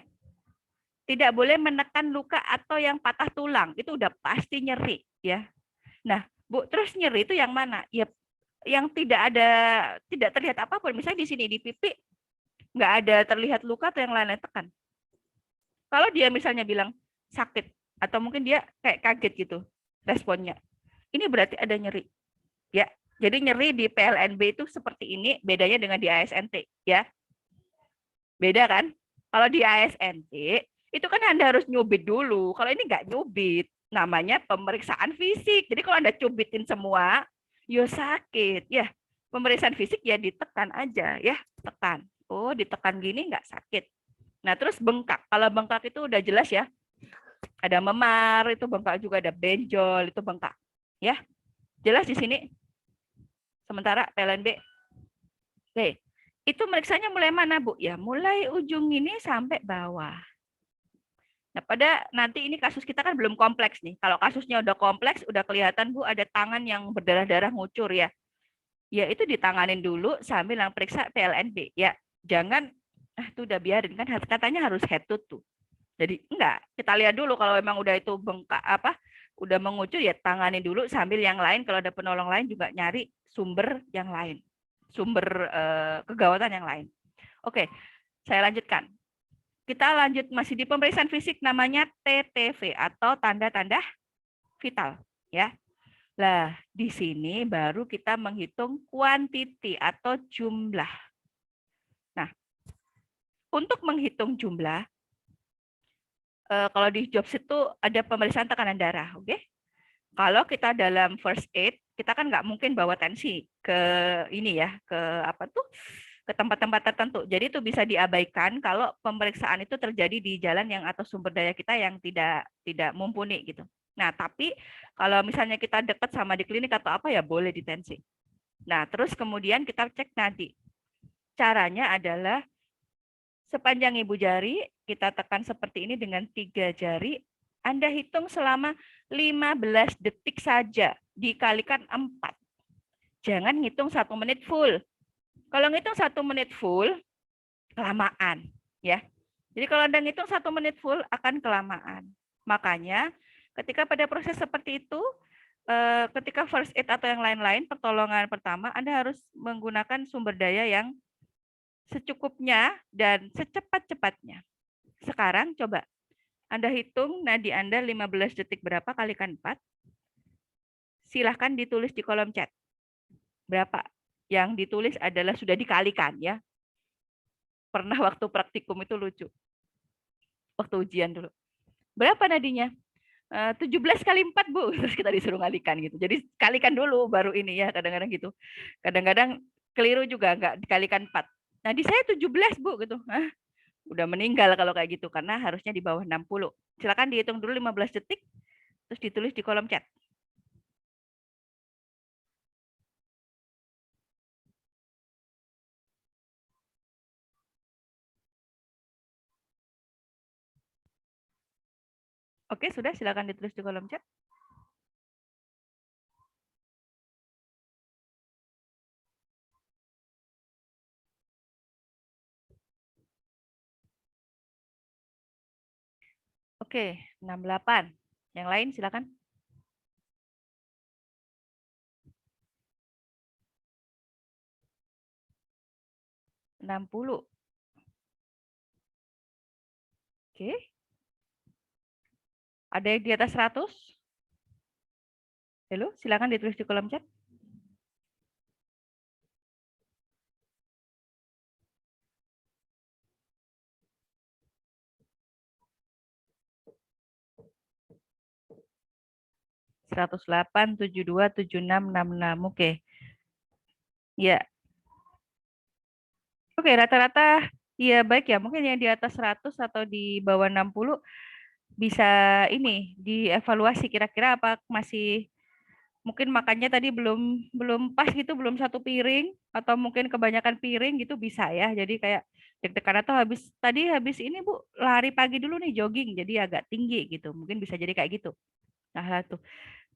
Tidak boleh menekan luka atau yang patah tulang, itu udah pasti nyeri, ya. Nah, Bu, terus nyeri itu yang mana? Ya, yang tidak terlihat apapun. Misalnya di sini di pipi nggak ada terlihat luka atau yang lain-lain, tekan. Kalau dia misalnya bilang sakit atau mungkin dia kayak kaget gitu responnya, ini berarti ada nyeri. Ya, jadi nyeri di PLNB itu seperti ini, bedanya dengan di ASNT, ya. Beda kan? Kalau di ASNT itu kan Anda harus nyubit dulu. Kalau ini nggak nyubit, namanya pemeriksaan fisik. Jadi kalau Anda cubitin semua, ya sakit, ya. Pemeriksaan fisik ya ditekan aja, ya, tekan. Oh, ditekan gini nggak sakit. Nah, terus bengkak. Kalau bengkak itu udah jelas ya. Ada memar, itu bengkak juga, ada benjol, itu bengkak. Ya, jelas di sini. Sementara PLNB. Oke, itu meriksanya mulai mana, Bu? Ya, mulai ujung ini sampai bawah. Nah, pada nanti ini kasus kita kan belum kompleks nih. Kalau kasusnya udah kompleks, udah kelihatan, Bu, ada tangan yang berdarah-darah ngucur ya. Ya, itu ditanganin dulu sambil yang periksa PLNB. Ya, jangan, itu udah biarin kan katanya harus head to toe. Jadi enggak, kita lihat dulu kalau memang udah itu bengkak udah mengucur ya tangani dulu sambil yang lain kalau ada penolong lain juga nyari sumber yang lain. Sumber kegawatan yang lain. Oke, saya lanjutkan. Kita lanjut masih di pemeriksaan fisik namanya TTV atau tanda-tanda vital ya. Lah, di sini baru kita menghitung kuantiti atau jumlah. Nah, untuk menghitung jumlah kalau di job sheet itu ada pemeriksaan tekanan darah, oke? Kalau kita dalam first aid, kita kan nggak mungkin bawa tensi ke ini ya, ke ke tempat-tempat tertentu. Jadi itu bisa diabaikan kalau pemeriksaan itu terjadi di jalan yang atau sumber daya kita yang tidak mumpuni gitu. Nah, tapi kalau misalnya kita dekat sama di klinik atau apa ya boleh ditensi. Nah, terus kemudian kita cek nadi. Caranya adalah sepanjang ibu jari, kita tekan seperti ini dengan 3 jari. Anda hitung selama 15 detik saja, dikalikan 4. Jangan ngitung 1 menit full. Kalau ngitung 1 menit full, kelamaan. Ya. Jadi kalau Anda ngitung 1 menit full, akan kelamaan. Makanya, ketika pada proses seperti itu, ketika first aid atau yang lain-lain, pertolongan pertama, Anda harus menggunakan sumber daya yang secukupnya dan secepat-cepatnya. Sekarang coba Anda hitung nadi Anda 15 detik berapa kalikan 4. Silahkan ditulis di kolom chat. Berapa? Yang ditulis adalah sudah dikalikan ya. Pernah waktu praktikum itu lucu. Waktu ujian dulu. Berapa nadinya? 17 kali 4, Bu. Terus kita disuruh ngalikan gitu. Jadi kalikan dulu baru ini ya, kadang-kadang gitu. Kadang-kadang keliru juga enggak dikalikan 4. Nah, di saya 17, Bu, gitu. Hah? Udah meninggal kalau kayak gitu, karena harusnya di bawah 60. Silakan dihitung dulu 15 detik, terus ditulis di kolom chat. Oke, sudah, silakan ditulis di kolom chat. Oke, 68. Yang lain silakan. (60). Oke. Ada yang di atas 100? Halo, silakan ditulis di kolom chat. (108, 72, 76, 66). Oke. Ya. Oke, rata-rata ya baik ya. Mungkin yang di atas 100 atau di bawah 60 bisa ini dievaluasi kira-kira apa masih mungkin makannya tadi belum pas gitu, belum 1 piring atau mungkin kebanyakan piring gitu bisa ya. Jadi kayak deg-degan atau habis ini Bu lari pagi dulu nih jogging jadi agak tinggi gitu. Mungkin bisa jadi kayak gitu. Nah, tuh.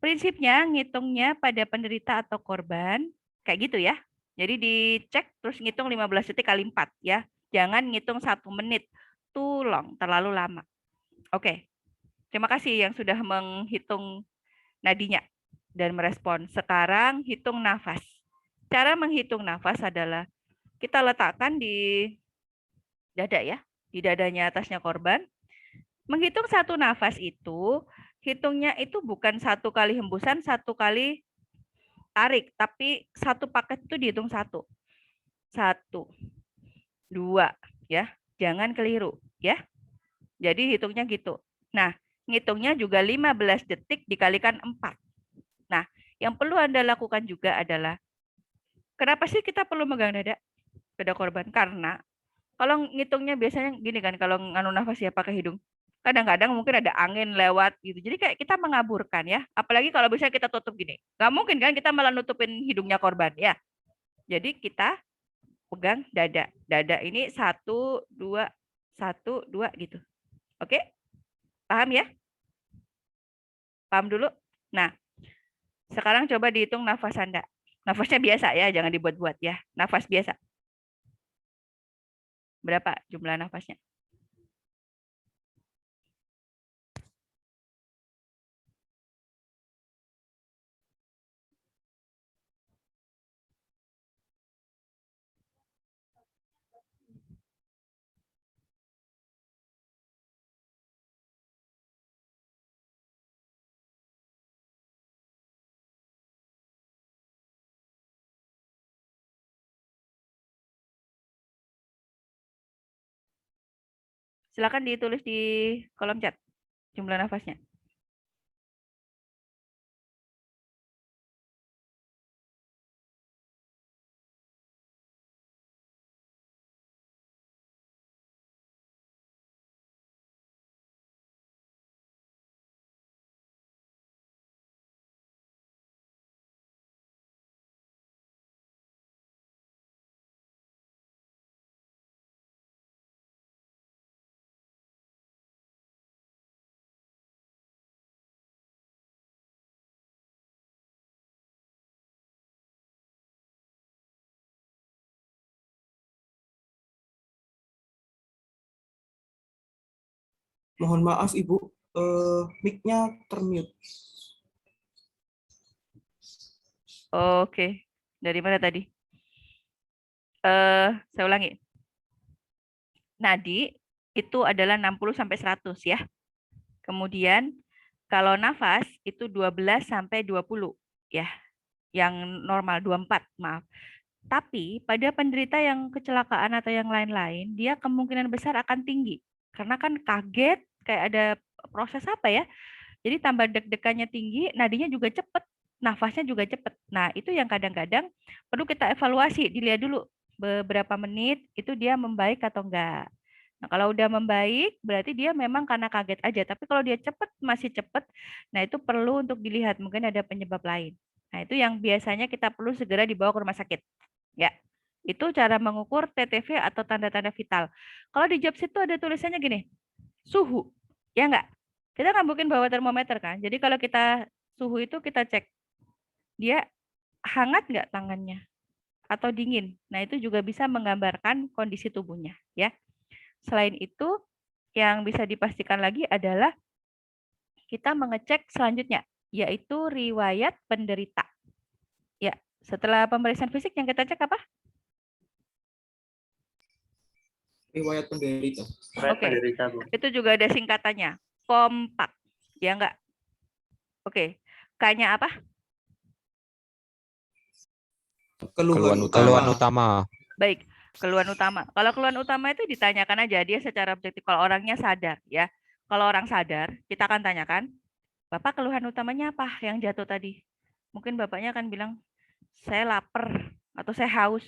Prinsipnya ngitungnya pada penderita atau korban kayak gitu ya. Jadi dicek terus ngitung 15 detik kali 4 ya. Jangan ngitung 1 menit. Too long, terlalu lama. Oke. Terima kasih yang sudah menghitung nadinya dan merespon. Sekarang hitung nafas. Cara menghitung nafas adalah kita letakkan di dada ya, di dadanya atasnya korban. Menghitung 1 nafas itu, hitungnya itu bukan 1 kali hembusan, 1 kali tarik, tapi 1 paket itu dihitung 1. 1, 2, ya. Jangan keliru, ya. Jadi hitungnya gitu. Nah, ngitungnya juga 15 detik dikalikan 4. Nah, yang perlu Anda lakukan juga adalah, kenapa sih kita perlu megang dada korban? Karena kalau ngitungnya biasanya gini kan, kalau nganu nafas ya pakai hidung. Kadang-kadang mungkin ada angin lewat gitu. Jadi kayak kita mengaburkan ya. Apalagi kalau bisa kita tutup gini. Nggak mungkin kan kita malah nutupin hidungnya korban ya. Jadi kita pegang dada. Dada ini 1, 2, 1, 2 gitu. Oke? Paham ya? Paham dulu? Nah, sekarang coba dihitung nafas Anda. Nafasnya biasa ya, jangan dibuat-buat ya. Nafas biasa. Berapa jumlah nafasnya? Silakan ditulis di kolom chat jumlah nafasnya. Mohon maaf Ibu, mic-nya termute. Oke. Dari mana tadi? Saya ulangi. Nadi itu adalah 60 sampai 100 ya. Kemudian kalau nafas itu 12 sampai 20 ya. Yang normal 24, maaf. Tapi pada penderita yang kecelakaan atau yang lain-lain, dia kemungkinan besar akan tinggi. Karena kan kaget, kayak ada proses apa ya. Jadi tambah deg-degannya tinggi, nadinya juga cepat, nafasnya juga cepat. Nah, itu yang kadang-kadang perlu kita evaluasi, dilihat dulu beberapa menit itu dia membaik atau enggak. Nah, kalau udah membaik, berarti dia memang karena kaget aja. Tapi kalau dia cepat, masih cepat, nah itu perlu untuk dilihat, mungkin ada penyebab lain. Nah, itu yang biasanya kita perlu segera dibawa ke rumah sakit. Ya, itu cara mengukur TTV atau tanda-tanda vital. Kalau di job itu ada tulisannya gini, suhu, ya enggak? Kita nggak mungkin bawa termometer kan? Jadi kalau kita suhu itu kita cek, dia hangat nggak tangannya atau dingin. Nah itu juga bisa menggambarkan kondisi tubuhnya, ya. Selain itu, yang bisa dipastikan lagi adalah kita mengecek selanjutnya, yaitu riwayat penderita. Ya, setelah pemeriksaan fisik yang kita cek apa? Riwayat penderita. Oke. Penderita, Bu. Itu juga ada singkatannya, kompak, ya enggak? Oke, K-nya apa? Keluhan utama. Baik, keluhan utama. Kalau keluhan utama itu ditanyakan aja dia secara objektif. Kalau orangnya sadar, ya. Kalau orang sadar, kita akan tanyakan, Bapak keluhan utamanya apa yang jatuh tadi? Mungkin bapaknya akan bilang, saya lapar atau saya haus.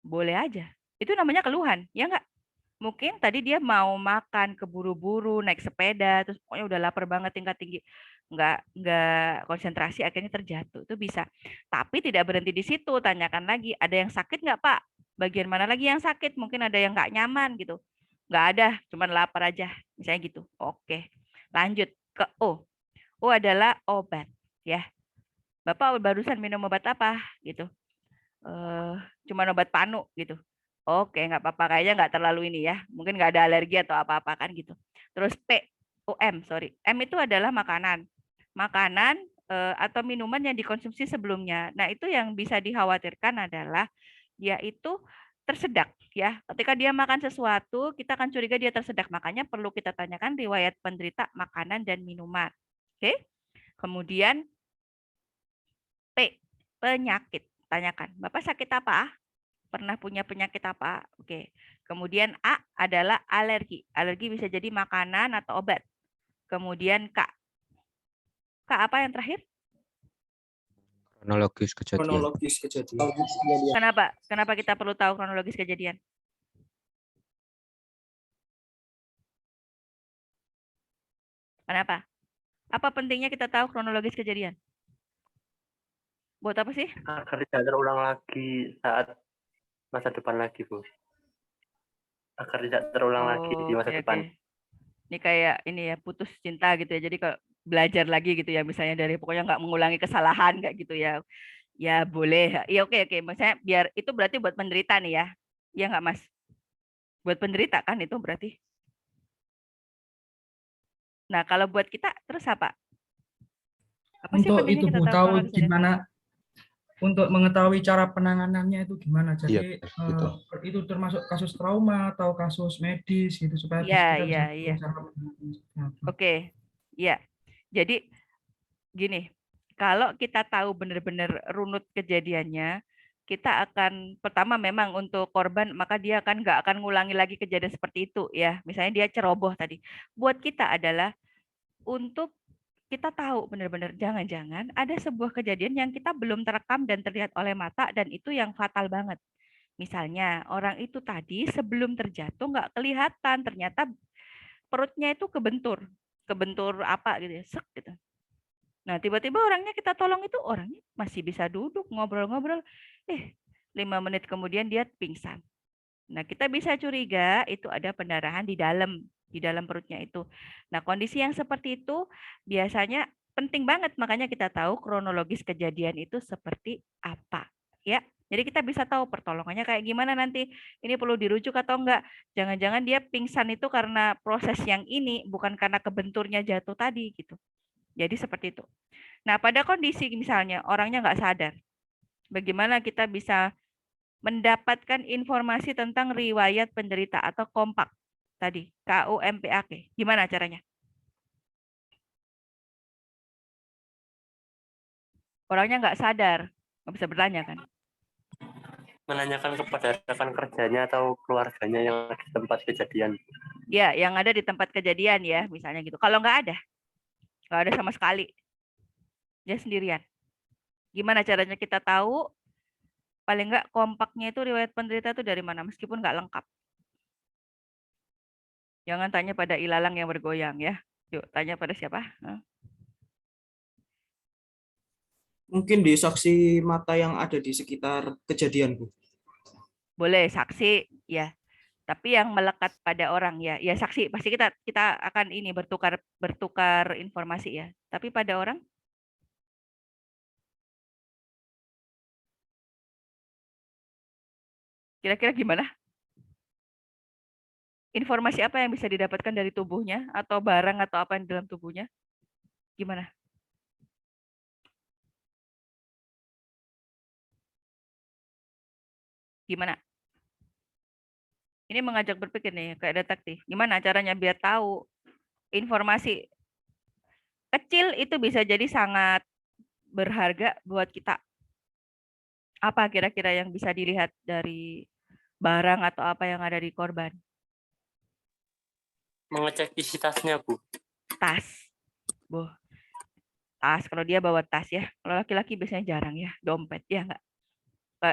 Boleh aja. Itu namanya keluhan, ya enggak? Mungkin tadi dia mau makan keburu-buru, naik sepeda, terus pokoknya udah lapar banget tingkat tinggi, nggak konsentrasi, akhirnya terjatuh. Itu bisa. Tapi tidak berhenti di situ, tanyakan lagi, ada yang sakit nggak Pak? Bagian mana lagi yang sakit? Mungkin ada yang nggak nyaman gitu. Nggak ada, cuman lapar aja, misalnya gitu. Oke, lanjut ke O. O adalah obat, ya. Bapak barusan minum obat apa? Gitu. Cuman obat panu gitu. Oke, nggak apa-apa. Kayaknya nggak terlalu ini ya. Mungkin nggak ada alergi atau apa-apa kan gitu. Terus sorry. M itu adalah makanan. Makanan atau minuman yang dikonsumsi sebelumnya. Nah, itu yang bisa dikhawatirkan adalah yaitu tersedak ya. Ketika dia makan sesuatu, kita akan curiga dia tersedak. Makanya perlu kita tanyakan riwayat penderita makanan dan minuman. Oke. Kemudian P, penyakit. Tanyakan, Bapak sakit apa? Pernah punya penyakit apa? Oke. Kemudian A adalah alergi. Alergi bisa jadi makanan atau obat. Kemudian K. K apa yang terakhir? Kronologis kejadian. Kenapa? Kenapa kita perlu tahu kronologis kejadian? Kenapa? Apa pentingnya kita tahu kronologis kejadian? Buat apa sih? Agar tidak terulang lagi saat masa depan lagi, Bu. Agar tidak terulang lagi di masa Oke, depan. oke. Ini kayak ini ya, putus cinta gitu ya. Jadi kalau belajar lagi gitu ya, misalnya dari pokoknya nggak mengulangi kesalahan kayak gitu ya. Ya boleh. Ya oke, oke. Maksudnya biar itu berarti buat penderita nih ya. Ya nggak Mas? Buat penderita kan itu berarti. Nah, kalau buat kita terus apa? Apa sih Untuk pentingnya itu kita Bu, tahu tahu kronologis kejadian? gimana untuk mengetahui cara penanganannya itu gimana. Iya, Jadi betul. itu termasuk kasus trauma atau kasus medis gitu supaya Iya, kita iya, bisa iya. tahu cara penanganannya seperti apa. Oke. Iya. Jadi gini, kalau kita tahu benar-benar runut kejadiannya, kita akan pertama memang untuk korban maka dia akan nggak akan ngulangi lagi kejadian seperti itu ya. Misalnya dia ceroboh tadi. Buat kita adalah untuk kita tahu benar-benar jangan-jangan ada sebuah kejadian yang kita belum terekam dan terlihat oleh mata dan itu yang fatal banget. Misalnya orang itu tadi sebelum terjatuh nggak kelihatan, ternyata perutnya itu kebentur, kebentur apa gitu ya, sek gitu. Nah tiba-tiba orangnya kita tolong itu orangnya masih bisa duduk ngobrol-ngobrol, 5 menit kemudian dia pingsan. Nah kita bisa curiga itu ada pendarahan di dalam perutnya itu. Nah kondisi yang seperti itu biasanya penting banget makanya kita tahu kronologis kejadian itu seperti apa ya. Jadi kita bisa tahu pertolongannya kayak gimana nanti. Ini perlu dirujuk atau enggak. Jangan-jangan dia pingsan itu karena proses yang ini, bukan karena kebenturnya jatuh tadi gitu. Jadi seperti itu. Nah pada kondisi misalnya orangnya nggak sadar, bagaimana kita bisa mendapatkan informasi tentang riwayat penderita atau kompak tadi, KUMPAK. Gimana caranya? Orangnya nggak sadar, nggak bisa bertanya kan? Menanyakan kepada rekan kerjanya atau keluarganya yang ada di tempat kejadian. Ya, yang ada di tempat kejadian ya, misalnya gitu. Kalau nggak ada sama sekali, dia sendirian. Gimana caranya kita tahu? Paling nggak kompaknya itu riwayat penderita itu dari mana, meskipun nggak lengkap. Jangan tanya pada ilalang yang bergoyang ya. Yuk, tanya pada siapa? Mungkin di saksi mata yang ada di sekitar kejadian, Bu. Boleh saksi ya. Tapi yang melekat pada orang ya, ya saksi pasti kita akan ini bertukar informasi ya. Tapi pada orang kira-kira gimana? Informasi apa yang bisa didapatkan dari tubuhnya atau barang atau apa yang di dalam tubuhnya? Gimana? Gimana? Ini mengajak berpikir nih, kayak detektif. Gimana caranya biar tahu informasi kecil itu bisa jadi sangat berharga buat kita. Apa kira-kira yang bisa dilihat dari barang atau apa yang ada di korban? Mengecek isi tasnya, Bu. Tas. Bu, tas. Kalau dia bawa tas ya. Kalau laki-laki biasanya jarang ya. Dompet ya enggak.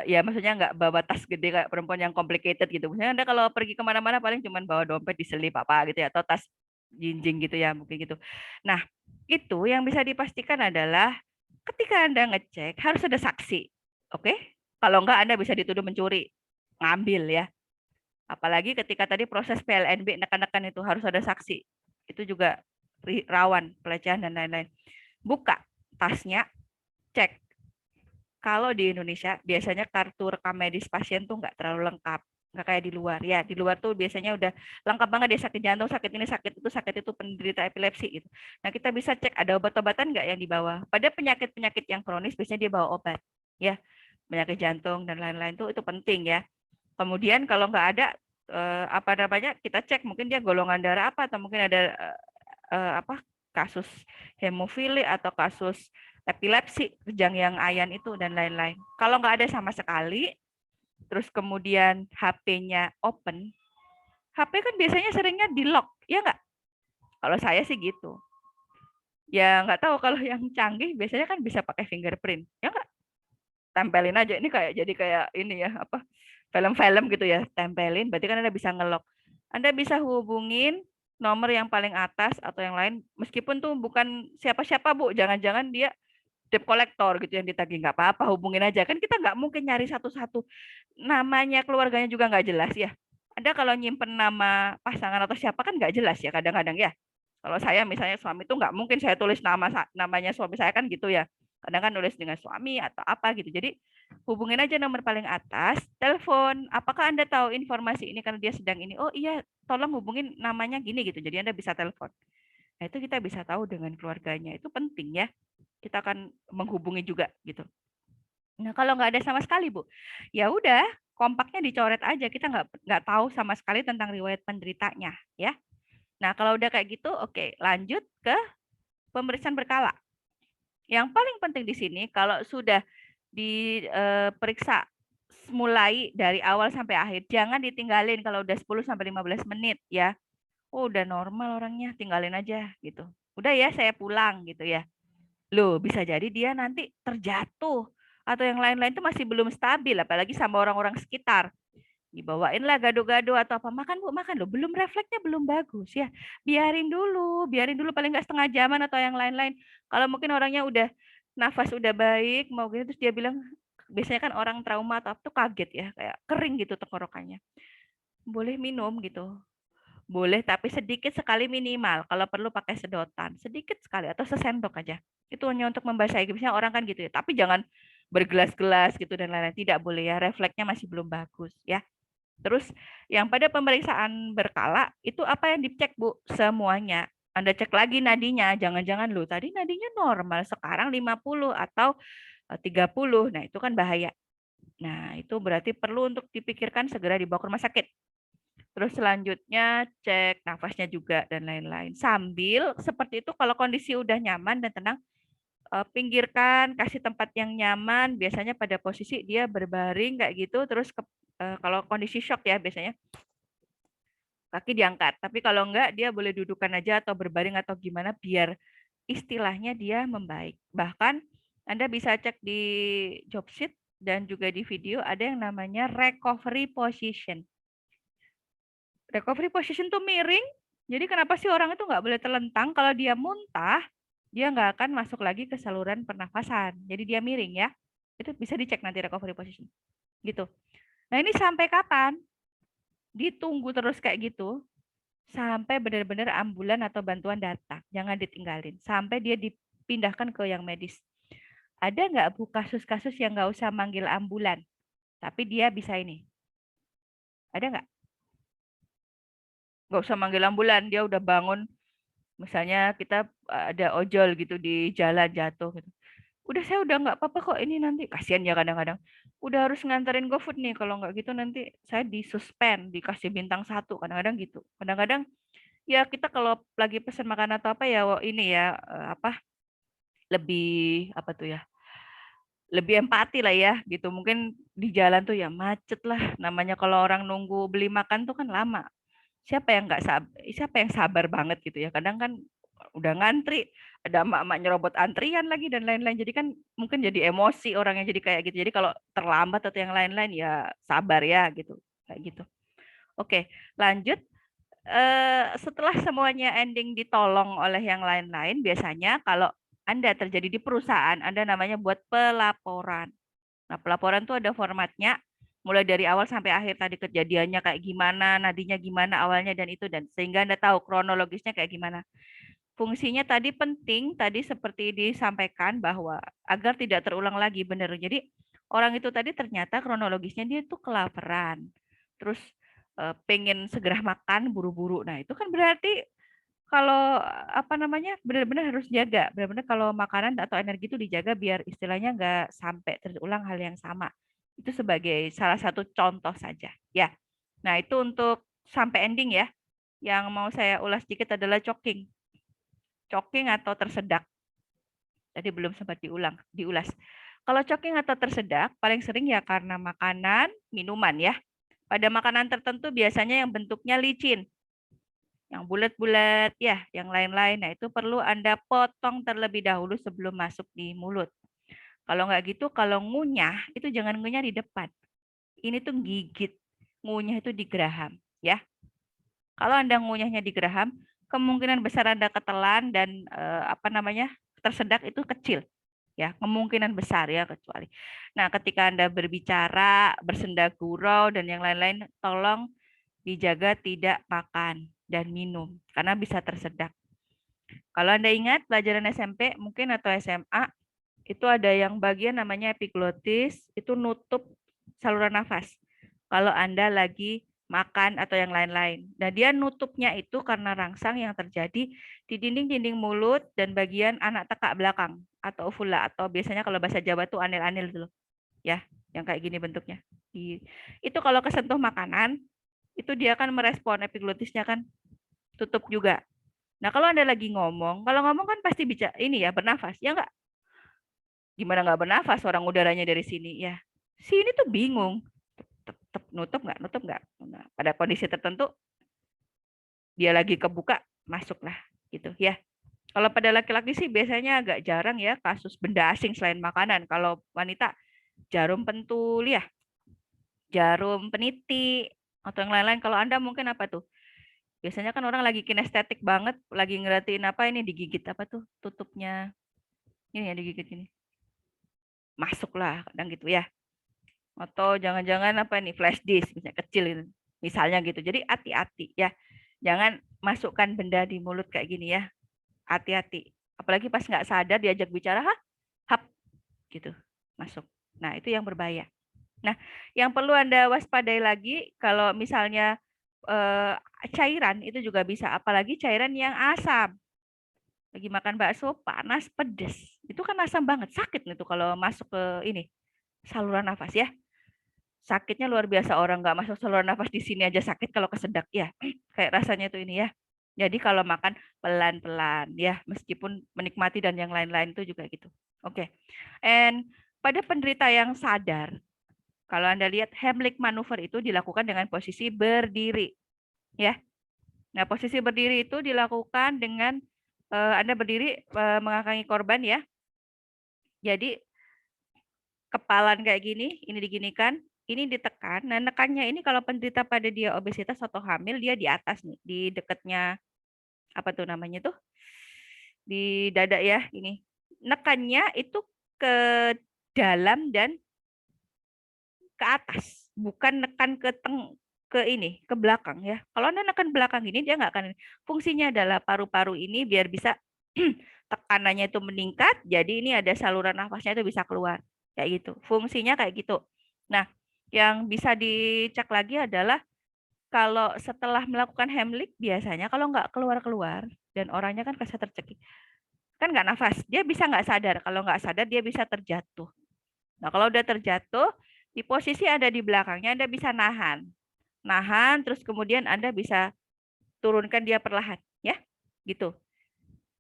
Ya maksudnya nggak bawa tas gede kayak perempuan yang complicated gitu. Misalnya Anda kalau pergi kemana-mana paling cuma bawa dompet diselip apa gitu ya. Atau tas jinjing gitu ya mungkin gitu. Nah itu yang bisa dipastikan adalah ketika Anda ngecek harus ada saksi. Oke? Kalau enggak Anda bisa dituduh mencuri. Ngambil ya. Apalagi ketika tadi proses PLNB nekan-nekan itu harus ada saksi. Itu juga rawan pelecehan dan lain-lain. Buka tasnya, cek. Kalau di Indonesia biasanya kartu rekam medis pasien tuh nggak terlalu lengkap, nggak kayak di luar. Ya di luar tuh biasanya udah lengkap banget dia sakit jantung, sakit ini, sakit itu penderita epilepsi gitu. Nah kita bisa cek ada obat-obatan nggak yang dibawa. Pada penyakit-penyakit yang kronis biasanya dia bawa obat, ya penyakit jantung dan lain-lain tuh itu penting ya. Kemudian kalau nggak ada apa namanya kita cek mungkin dia golongan darah apa atau mungkin ada apa kasus hemofili atau kasus epilepsi, kejang yang ayan itu dan lain-lain. Kalau nggak ada sama sekali, terus kemudian HP-nya open, HP kan biasanya seringnya di lock, ya nggak? Kalau saya sih gitu. Ya nggak tahu kalau yang canggih biasanya kan bisa pakai fingerprint, ya nggak? Tempelin aja ini jadi kayak ini ya apa film-film gitu ya, tempelin, berarti kan Anda bisa ngelock. Anda bisa hubungin nomor yang paling atas atau yang lain, meskipun tuh bukan siapa-siapa Bu, jangan-jangan dia debt collector gitu yang ditagih, nggak apa-apa, hubungin aja. Kan kita nggak mungkin nyari satu-satu. Namanya keluarganya juga nggak jelas ya. Ada kalau nyimpen nama pasangan atau siapa kan nggak jelas ya kadang-kadang ya. Kalau saya misalnya suami itu nggak mungkin saya tulis namanya suami saya kan gitu ya. Kadang kan nulis dengan suami atau apa gitu. Jadi hubungin aja nomor paling atas, telepon. Apakah Anda tahu informasi ini karena dia sedang ini? Oh iya, tolong hubungin namanya gini gitu. Jadi Anda bisa telepon. Nah, itu kita bisa tahu dengan keluarganya. Itu penting ya. Kita akan menghubungi juga gitu. Nah, kalau nggak ada sama sekali, Bu, ya udah kompaknya dicoret aja. Kita nggak tahu sama sekali tentang riwayat penderitanya, ya. Nah, kalau udah kayak gitu, oke, lanjut ke pemeriksaan berkala. Yang paling penting di sini, kalau sudah diperiksa mulai dari awal sampai akhir, jangan ditinggalin kalau udah 10 sampai 15 menit ya. Oh, udah normal orangnya, tinggalin aja gitu. Udah ya, saya pulang gitu ya. Loh, bisa jadi dia nanti terjatuh atau yang lain-lain itu masih belum stabil, apalagi sama orang-orang sekitar. Dibawain lah gado-gado atau apa, makan Bu, makan loh, belum refleksnya belum bagus ya. Biarin dulu paling nggak setengah jaman atau yang lain-lain. Kalau mungkin orangnya udah nafas udah baik, mau gitu terus dia bilang, biasanya kan orang trauma atau apa tuh kaget ya, kayak kering gitu tenggorokannya. Boleh minum gitu. Boleh, tapi sedikit sekali minimal. Kalau perlu pakai sedotan, sedikit sekali atau sesendok aja. Itu hanya untuk membasahi. Biasanya orang kan gitu ya. Tapi jangan bergelas-gelas gitu dan lain-lain. Tidak boleh ya. Refleksnya masih belum bagus ya. Terus yang pada pemeriksaan berkala itu apa yang dicek Bu? Semuanya. Anda cek lagi nadinya. Jangan-jangan loh tadi nadinya normal, sekarang 50 atau 30. Nah, itu kan bahaya. Nah, itu berarti perlu untuk dipikirkan segera dibawa ke rumah sakit. Terus selanjutnya cek nafasnya juga dan lain-lain. Sambil seperti itu kalau kondisi udah nyaman dan tenang, pinggirkan, kasih tempat yang nyaman. Biasanya pada posisi dia berbaring kayak gitu. Terus kalau kondisi shock ya biasanya kaki diangkat. Tapi kalau enggak dia boleh dudukan aja atau berbaring atau gimana biar istilahnya dia membaik. Bahkan Anda bisa cek di job sheet dan juga di video ada yang namanya recovery position. Recovery position tuh miring. Jadi kenapa sih orang itu nggak boleh telentang? Kalau dia muntah, dia nggak akan masuk lagi ke saluran pernafasan. Jadi dia miring ya. Itu bisa dicek nanti recovery position. Gitu. Nah ini sampai kapan? Ditunggu terus kayak gitu. Sampai benar-benar ambulan atau bantuan datang. Jangan ditinggalin. Sampai dia dipindahkan ke yang medis. Ada nggak Bu kasus-kasus yang nggak usah manggil ambulan? Tapi dia bisa ini. Ada nggak? Nggak usah manggil ambulan, dia udah bangun. Misalnya kita ada ojol gitu di jalan jatuh gitu. Udah saya udah nggak apa-apa kok ini nanti. Kasihan ya kadang-kadang. Udah harus nganterin GoFood nih. Kalau nggak gitu nanti saya disuspend, dikasih bintang 1. Kadang-kadang gitu. Kadang-kadang ya kita kalau lagi pesan makan atau apa ya ini ya apa lebih apa tuh ya lebih empati lah ya gitu. Mungkin di jalan tuh ya macet lah. Namanya kalau orang nunggu beli makan tuh kan lama. Siapa yang sabar banget gitu ya. Kadang kan udah ngantri, ada emak-emak nyerobot antrian lagi dan lain-lain. Jadi kan mungkin jadi emosi orangnya jadi kayak gitu. Jadi kalau terlambat atau yang lain-lain ya sabar ya gitu. Kayak gitu. Oke, lanjut. Setelah semuanya ending ditolong oleh yang lain-lain, biasanya kalau Anda terjadi di perusahaan, Anda namanya buat pelaporan. Nah, pelaporan tuh ada formatnya, mulai dari awal sampai akhir tadi kejadiannya kayak gimana, nadinya gimana awalnya dan itu dan sehingga Anda tahu kronologisnya kayak gimana. Fungsinya tadi penting, tadi seperti disampaikan bahwa agar tidak terulang lagi benar. Jadi orang itu tadi ternyata kronologisnya dia tuh kelaparan. Terus pengen segera makan buru-buru. Nah, itu kan berarti kalau apa namanya benar-benar harus jaga. Benar-benar kalau makanan atau energi itu dijaga biar istilahnya nggak sampai terulang hal yang sama. Itu sebagai salah satu contoh saja. Ya. Nah, itu untuk sampai ending ya. Yang mau saya ulas sedikit adalah choking. Choking atau tersedak. Tadi belum sempat diulas. Kalau choking atau tersedak paling sering ya karena makanan, minuman ya. Pada makanan tertentu biasanya yang bentuknya licin. Yang bulat-bulat ya, yang lain-lain. Nah, itu perlu Anda potong terlebih dahulu sebelum masuk di mulut. Kalau nggak gitu, kalau ngunyah, itu jangan ngunyah di depan. Ini tuh gigit. Ngunyah itu di geraham. Ya. Kalau Anda ngunyahnya di geraham, kemungkinan besar Anda ketelan dan tersedak itu kecil. ya, kemungkinan besar ya kecuali. Nah, ketika Anda berbicara, bersenda gurau dan yang lain-lain, tolong dijaga tidak makan dan minum karena bisa tersedak. Kalau Anda ingat pelajaran SMP mungkin atau SMA, itu ada yang bagian namanya epiglotis, itu nutup saluran nafas. Kalau Anda lagi makan atau yang lain-lain. Nah, dia nutupnya itu karena rangsang yang terjadi di dinding-dinding mulut dan bagian anak tekak belakang atau uvula, atau biasanya kalau bahasa Jawa tuh anil-anil dulu. Ya, yang kayak gini bentuknya. Itu kalau kesentuh makanan, itu dia akan merespon epiglotisnya kan tutup juga. Nah, kalau Anda lagi ngomong, kalau ngomong kan pasti bicara ini ya, bernafas. Ya enggak? Gimana nggak bernafas orang udaranya dari sini ya. Sini tuh bingung. Nutup nggak. Nah, pada kondisi tertentu dia lagi kebuka, masuklah gitu ya. Kalau pada laki-laki sih biasanya agak jarang ya kasus benda asing selain makanan. Kalau wanita jarum pentul ya, jarum peniti atau yang lain-lain. Kalau Anda mungkin apa tuh? Biasanya kan orang lagi kinestetik banget, lagi ngeratiin apa ini digigit apa tuh tutupnya. Ini ya digigit ini. Masuklah kadang gitu ya. Atau jangan-jangan apa nih flash disk misalnya kecil gitu. Misalnya gitu. Jadi hati-hati ya. Jangan masukkan benda di mulut kayak gini ya. Hati-hati. Apalagi pas nggak sadar diajak bicara, hap gitu masuk. Nah, itu yang berbahaya. Nah, yang perlu Anda waspadai lagi kalau misalnya cairan itu juga bisa, apalagi cairan yang asam. Lagi makan bakso panas pedes. Itu kan asam banget, sakit nih tuh kalau masuk ke ini saluran nafas ya. Sakitnya luar biasa, orang nggak masuk saluran nafas di sini aja sakit kalau kesedak ya. Kayak rasanya tuh ini ya. Jadi kalau makan pelan-pelan ya, meskipun menikmati dan yang lain-lain itu juga gitu. Oke. And pada penderita yang sadar, kalau Anda lihat Heimlich maneuver itu dilakukan dengan posisi berdiri. Ya. Nah, posisi berdiri itu dilakukan dengan Anda berdiri mengakangi korban ya. Jadi kepalan kayak gini, ini diginikan, ini ditekan. Nah, nekannya ini kalau penderita pada dia obesitas atau hamil, dia di atas nih, di dekatnya apa tuh namanya tuh? Di dada ya, ini. Nekannya itu ke dalam dan ke atas, bukan nekan ke ini, ke belakang ya. Kalau Anda nekan belakang ini dia nggak akan. Fungsinya adalah paru-paru ini biar bisa tekanannya itu meningkat, jadi ini ada saluran nafasnya itu bisa keluar. Kayak gitu. Fungsinya kayak gitu. Nah, yang bisa dicek lagi adalah kalau setelah melakukan Heimlich biasanya kalau nggak keluar-keluar dan orangnya kan kasar tercekik, kan nggak nafas, dia bisa nggak sadar. Kalau nggak sadar dia bisa terjatuh. Nah, kalau udah terjatuh, di posisi ada di belakangnya Anda bisa nahan. Nahan, terus kemudian Anda bisa turunkan dia perlahan. Ya, gitu.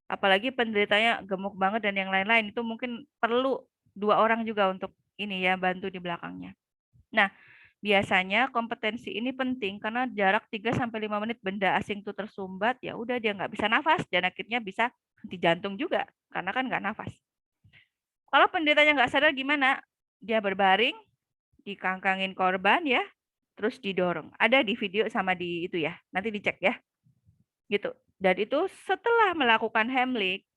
Apalagi penderitanya gemuk banget dan yang lain-lain, itu mungkin perlu 2 orang juga untuk ini ya, bantu di belakangnya. Nah, biasanya kompetensi ini penting karena jarak 3-5 menit benda asing itu tersumbat, ya udah dia nggak bisa nafas dan akhirnya bisa henti jantung juga karena kan nggak nafas. Kalau penderitanya nggak sadar gimana? Dia berbaring, dikangkangin korban ya, terus didorong. Ada di video sama di itu ya, nanti dicek ya. Gitu. Dan itu setelah melakukan Heimlich,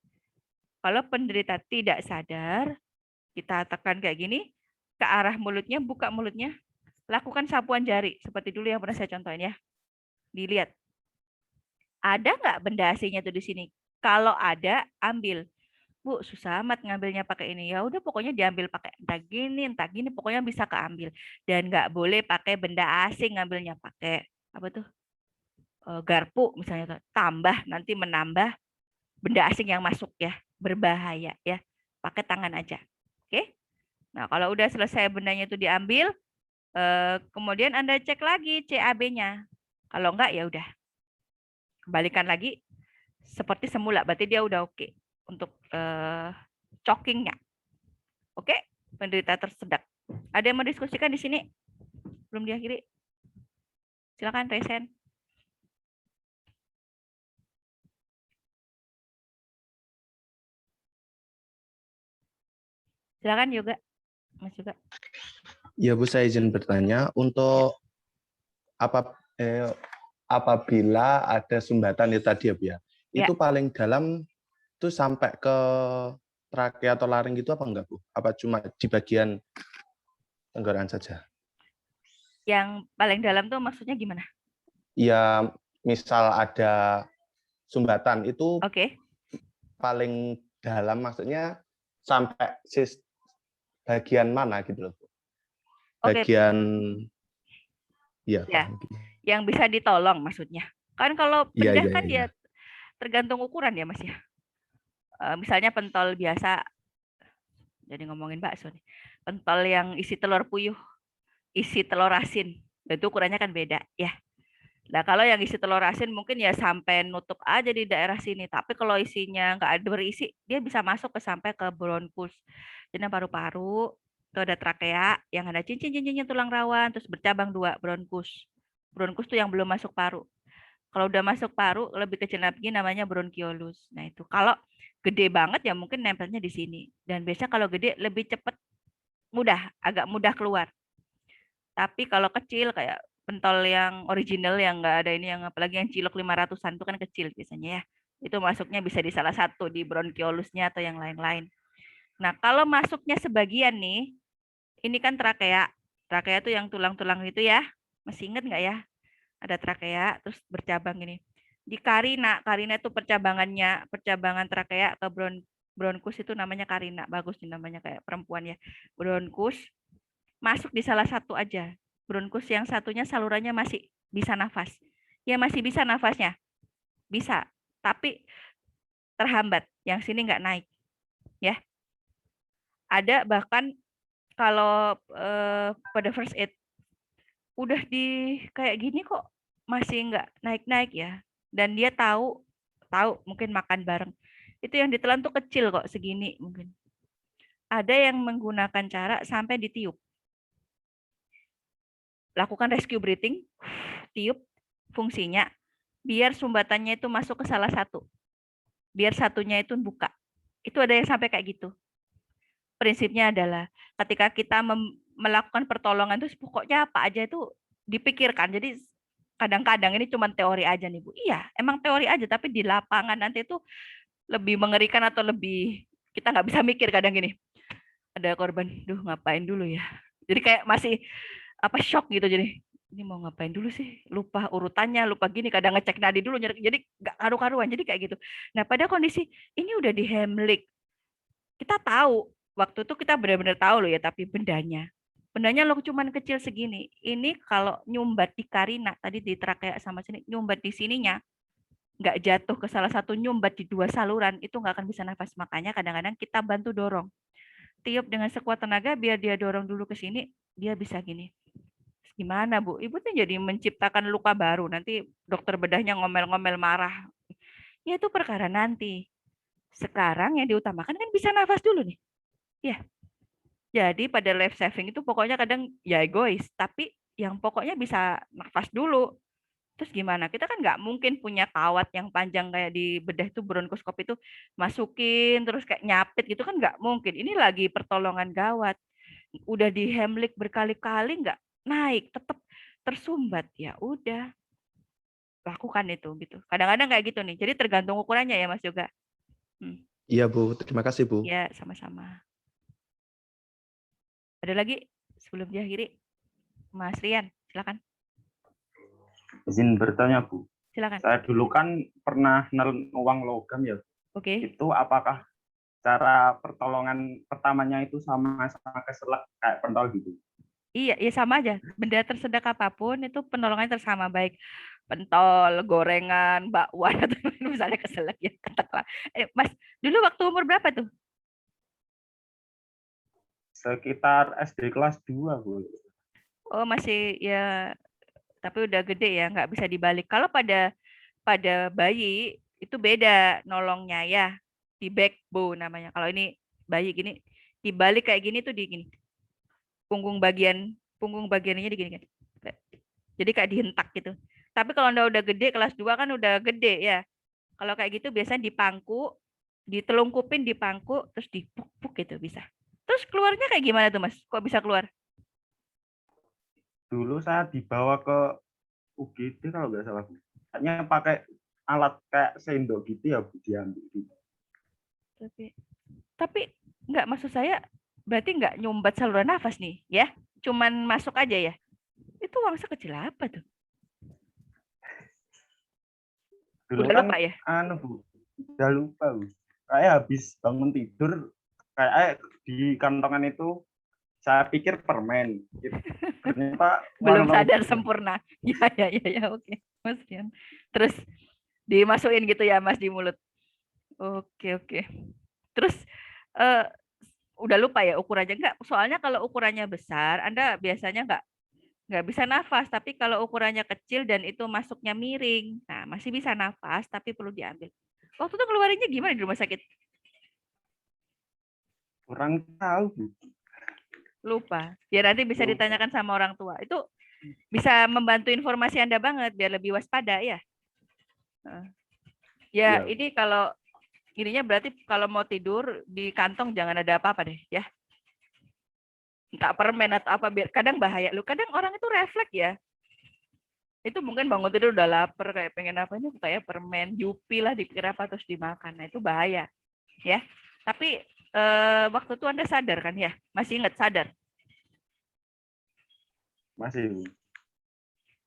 kalau penderita tidak sadar, kita tekan kayak gini, ke arah mulutnya, buka mulutnya, lakukan sapuan jari, seperti dulu yang pernah saya contohin ya. Dilihat. Ada nggak benda asingnya tuh di sini? Kalau ada, ambil. Bu, susah amat ngambilnya pakai ini. Ya udah pokoknya diambil pakai entah gini, pokoknya bisa keambil. Dan nggak boleh pakai benda asing ngambilnya pakai apa tuh? Garpu misalnya, tambah nanti menambah benda asing yang masuk ya, berbahaya ya. Pakai tangan aja. Oke? Nah, kalau udah selesai bendanya itu diambil, kemudian Anda cek lagi CAB-nya. Kalau enggak ya udah. Kembalikan lagi seperti semula, berarti dia udah oke untuk choking-nya. Oke? Penderita tersedak. Ada yang mau diskusikan di sini? Belum diakhiri? Silakan Resen. Silakan juga, Mas juga. Ya Bu, saya izin bertanya, untuk apabila ada sumbatan itu tadi ya Bu ya, itu paling dalam itu sampai ke trakea atau laring gitu apa enggak, Bu? Apa cuma di bagian tenggorokan saja? Yang paling dalam tuh maksudnya gimana? Ya, misal ada sumbatan itu Oke. paling dalam maksudnya sampai bagian mana gitu loh, Bu? Oke. Bagian ya, Ya. Pak. Yang bisa ditolong maksudnya. Kan kalau Iya, bedah iya, kan iya. ya tergantung ukuran ya Mas ya. Misalnya pentol biasa, jadi ngomongin bakso nih. Pentol yang isi telur puyuh, isi telur asin, itu ukurannya kan beda ya. Nah kalau yang isi telur asin mungkin ya sampai nutup aja di daerah sini. Tapi kalau isinya nggak ada berisi, dia bisa masuk sampai ke bronkus. Jadi paru-paru, itu ada trakea, yang ada cincin-cincinnya tulang rawan, terus bercabang 2, bronkus. Bronkus tuh yang belum masuk paru. Kalau udah masuk paru, lebih kecil lagi namanya bronkiolus. Nah itu kalau gede banget ya mungkin nempelnya di sini. Dan biasanya kalau gede lebih cepat agak mudah keluar. Tapi kalau kecil kayak pentol yang original yang nggak ada ini, yang apalagi yang cilok 500-an itu kan kecil biasanya ya. Itu masuknya bisa di salah satu, di bronkiolusnya atau yang lain-lain. Nah kalau masuknya sebagian nih, ini kan trakea. Trakea itu yang tulang-tulang itu ya. Masih inget nggak ya? Ada trakea, terus bercabang ini. Di karina itu percabangan trakea ke bronkus itu namanya karina. Bagus nih namanya kayak perempuan ya. Bronkus masuk di salah satu aja. Bronkus yang satunya salurannya masih bisa nafas. Ya masih bisa nafasnya. Bisa. Tapi terhambat. Yang sini nggak naik. Ya. Ada bahkan kalau pada first aid udah di kayak gini kok masih nggak naik-naik ya. Dan dia tahu mungkin makan bareng. Itu yang ditelan tuh kecil kok, segini mungkin. Ada yang menggunakan cara sampai ditiup. Lakukan rescue breathing, tiup, fungsinya biar sumbatannya itu masuk ke salah satu. Biar satunya itu buka. Itu ada yang sampai kayak gitu. Prinsipnya adalah ketika kita melakukan pertolongan itu pokoknya apa aja itu dipikirkan. Jadi kadang-kadang ini cuma teori aja nih Bu. Iya, emang teori aja, tapi di lapangan nanti itu lebih mengerikan atau lebih kita nggak bisa mikir kadang gini. Ada korban, duh ngapain dulu ya. Jadi kayak masih shock gitu, jadi ini mau ngapain dulu sih, lupa urutannya, lupa gini, kadang ngecek nadi dulu, jadi nggak karu-karuan, jadi kayak gitu. Nah pada kondisi ini udah di Heimlich, kita tahu waktu itu kita benar-benar tahu loh ya, tapi bendanya loh cuman kecil segini. Ini kalau nyumbat di karina tadi di trakea sama sini, nyumbat di sininya nggak jatuh ke salah satu, nyumbat di 2 saluran, itu nggak akan bisa nafas. Makanya kadang-kadang kita bantu dorong, tiup dengan sekuat tenaga biar dia dorong dulu ke sini, dia bisa gini. Gimana Bu? Ibu tuh jadi menciptakan luka baru. Nanti dokter bedahnya ngomel-ngomel marah. Ya itu perkara nanti. Sekarang yang diutamakan kan bisa nafas dulu nih. Ya. Jadi pada life saving itu pokoknya kadang ya egois. Tapi yang pokoknya bisa nafas dulu. Terus gimana? Kita kan nggak mungkin punya kawat yang panjang kayak di bedah itu, bronkoskop itu masukin terus kayak nyapit gitu kan nggak mungkin. Ini lagi pertolongan gawat. Udah di Heimlich berkali-kali nggak naik, tetap tersumbat, ya udah lakukan itu gitu. Kadang-kadang kayak gitu nih. Jadi tergantung ukurannya ya Mas Yoga. Iya Bu, terima kasih Bu. Ya sama-sama. Ada lagi sebelum diakhiri? Mas Rian, silakan. Izin bertanya Bu. Silakan. Saya dulu kan pernah nelen uang logam ya. Oke. Itu apakah cara pertolongan pertamanya itu sama keselak kayak pentol gitu? Iya, ya sama aja. Benda tersedak apapun itu penolongannya tersama, baik pentol, gorengan, bakwan atau misalnya keselak ya katakanlah. Mas, dulu waktu umur berapa tuh? Sekitar SD kelas 2 Bu. Oh, masih ya, tapi udah gede ya, nggak bisa dibalik. Kalau pada bayi itu beda nolongnya ya, di backbone namanya. Kalau ini bayi gini, dibalik kayak gini tuh di gini. Punggung bagiannya di gini kan. Jadi kayak dihentak gitu. Tapi kalau udah gede, kelas 2 kan udah gede ya. Kalau kayak gitu biasanya dipangku, ditelungkupin di pangku, terus dipuk-puk gitu bisa. Terus keluarnya kayak gimana tuh Mas? Kok bisa keluar? Dulu saya dibawa ke UGD kalau nggak salah. Kayaknya pakai alat kayak sendok gitu ya Bu, diambil gitu. Tapi nggak, maksud saya berarti nggak nyumbat saluran nafas nih, ya? Cuman masuk aja ya? Itu uang sekecil apa tuh? Dulu Udah kan lupa ya? Bu, udah lupa Bu. Kayak habis bangun tidur, kayak di kantongan itu saya pikir permen. Gitu. Ternyata Belum uang sadar logam. sempurna. Ya, oke. Mas Kian. Terus dimasukin gitu ya Mas di mulut. Oke. Terus eh, udah lupa ya ukurannya, enggak? Soalnya kalau ukurannya besar, Anda biasanya nggak bisa nafas. Tapi kalau ukurannya kecil dan itu masuknya miring, nah masih bisa nafas, tapi perlu diambil. Waktu itu keluarinnya gimana di rumah sakit? Kurang tahu Bu. Lupa. Ya nanti bisa Lupa. ditanyakan sama orang tua. Itu bisa membantu informasi Anda banget biar lebih waspada ya. Ya, Iya. ini kalau ininya berarti kalau mau tidur di kantong jangan ada apa-apa deh ya. Entah permen atau apa, biar kadang bahaya. Lu kadang orang itu refleks ya. Itu mungkin bangun tidur udah lapar kayak pengen apa, ini kayak permen, Yupi lah, dipikir apa terus dimakan. Nah, itu bahaya ya. Tapi waktu itu Anda sadar kan ya? Masih ingat sadar? Masih Bu.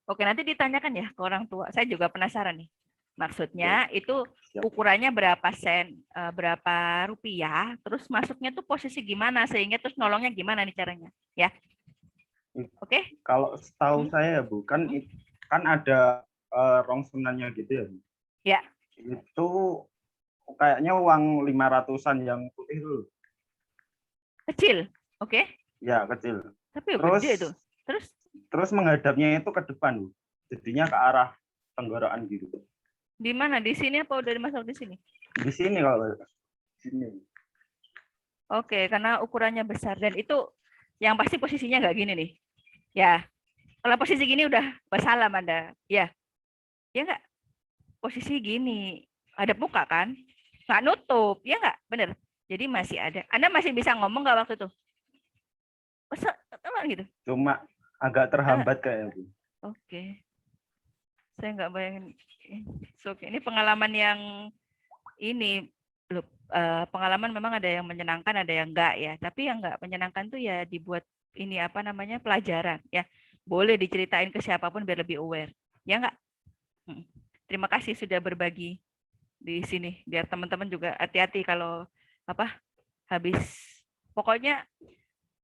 Oke, nanti ditanyakan ya ke orang tua. Saya juga penasaran nih. Maksudnya itu Siap. ukurannya berapa sen, berapa rupiah, terus masuknya tuh posisi gimana, sehingga terus nolongnya gimana nih caranya, ya? Oke? Kalau setahu saya Bu, kan ada rongsenannya gitu ya Bu. Ya. Itu kayaknya uang 500-an yang putih itu. Kecil, oke? Ya, kecil. Tapi Terus gede tuh. terus menghadapnya itu ke depan, Bu. Jadinya ke arah tenggorokan gitu. Di mana? Di sini apa udah dimasuk di sini? Di sini kalau di sini. Oke, karena ukurannya besar dan itu yang pasti posisinya nggak gini nih. Ya, kalau posisi gini udah wassalam Anda. Ya, ya nggak? Posisi gini, ada buka kan? Nggak nutup, ya nggak? Bener. Jadi masih ada. Anda masih bisa ngomong nggak waktu itu? Masa gitu? Cuma agak terhambat kayak Bu. Oke. Saya nggak bayangin. Oke, ini pengalaman yang ini loh, pengalaman memang ada yang menyenangkan, ada yang enggak ya. Tapi yang enggak menyenangkan tuh ya dibuat ini apa namanya pelajaran ya. Boleh diceritain ke siapapun biar lebih aware. Ya enggak? Terima kasih sudah berbagi di sini. Biar teman-teman juga hati-hati kalau apa habis. Pokoknya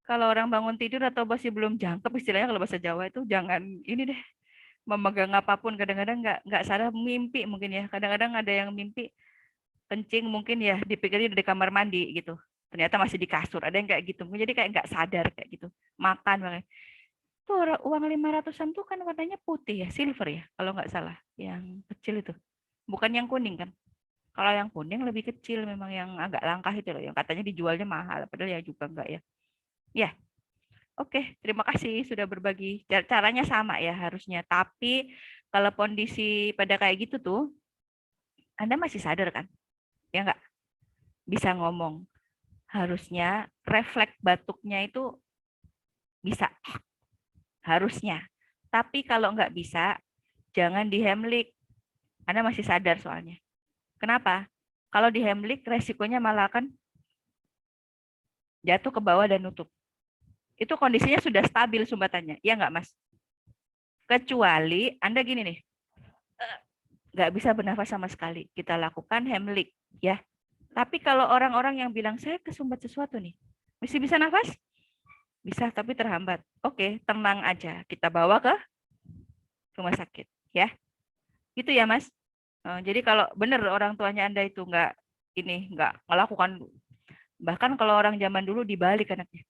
kalau orang bangun tidur atau masih belum jangkep, istilahnya kalau bahasa Jawa itu jangan ini deh, memegang apapun. Kadang-kadang nggak sadar mimpi mungkin ya. Kadang-kadang ada yang mimpi kencing mungkin ya dipikirnya di kamar mandi gitu, ternyata masih di kasur, ada yang kayak gitu, jadi kayak nggak sadar kayak gitu. Makan makanya tuh uang 500-an tuh kan warnanya putih ya, silver ya kalau nggak salah, yang kecil itu bukan yang kuning kan. Kalau yang kuning lebih kecil, memang yang agak langka itu loh, yang katanya dijualnya mahal padahal ya juga enggak ya. Ya, oke, terima kasih sudah berbagi. Caranya sama ya harusnya, tapi kalau kondisi pada kayak gitu tuh Anda masih sadar kan, ya enggak? Bisa ngomong, harusnya refleks batuknya itu bisa, harusnya. Tapi kalau nggak bisa, jangan di Heimlich. Anda masih sadar soalnya. Kenapa? Kalau di Heimlich resikonya malah akan jatuh ke bawah dan nutup. Itu kondisinya sudah stabil sumbatannya, ya nggak Mas? Kecuali Anda gini nih, nggak bisa bernafas sama sekali. Kita lakukan Heimlich, ya. Tapi kalau orang-orang yang bilang saya kesumbat sesuatu nih, masih bisa nafas? Bisa, tapi terhambat. Oke, tenang aja. Kita bawa ke rumah sakit, ya. Gitu ya, Mas. Jadi kalau benar orang tuanya Anda itu nggak melakukan, bahkan kalau orang zaman dulu dibalik anaknya.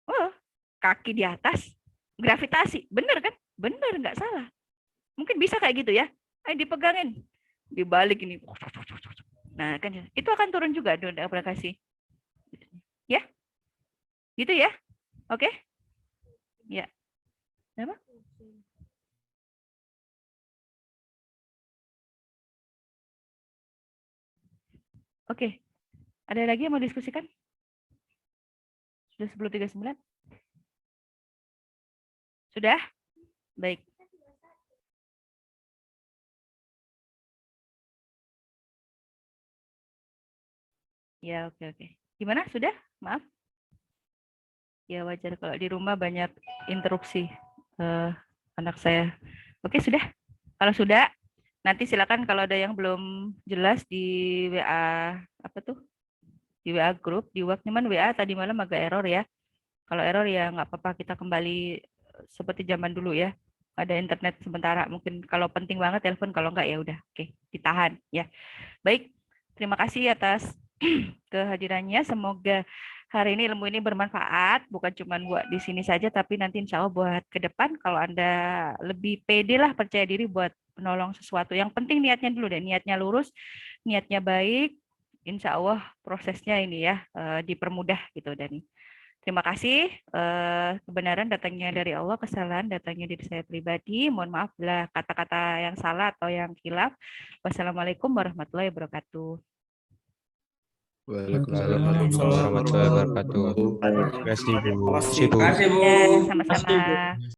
Oh, kaki di atas, gravitasi. Benar kan? Benar, nggak salah. Mungkin bisa kayak gitu ya. Ayo dipegangin. Dibalik ini. Nah, kan itu akan turun juga gravitasi. Ya? Gitu ya? Oke? Ya. Apa? Oke. Ada lagi yang mau diskusikan? Sudah 10.39? Sudah? Baik. Ya, oke oke. Gimana? Sudah? Maaf. Ya wajar kalau di rumah banyak interupsi anak saya. Oke, sudah. Kalau sudah, nanti silakan kalau ada yang belum jelas di WA apa tuh? Di WA grup, di WA cuman WA tadi malam agak error ya. Kalau error ya nggak apa-apa, kita kembali seperti zaman dulu ya. Ada internet sementara, mungkin kalau penting banget telepon, kalau nggak ya udah, oke, ditahan ya. Baik, terima kasih atas kehadirannya. Semoga hari ini ilmu ini bermanfaat, bukan cuma buat di sini saja, tapi nanti insya Allah buat ke depan, kalau Anda lebih pede lah, percaya diri buat menolong sesuatu. Yang penting niatnya dulu deh, niatnya lurus, niatnya baik, insya Allah prosesnya ini ya dipermudah gitu. Dan terima kasih. Kebenaran datangnya dari Allah, kesalahan datangnya dari saya pribadi. Mohon maaf bila kata-kata yang salah atau yang khilaf. Wassalamualaikum warahmatullahi wabarakatuh. Waalaikumsalam Waalaikumsalam warahmatullahi wabarakatuh. Terima kasih Bu. Terima kasih. Terima kasih, Bu. Terima kasih, Bu. Ya, sama-sama.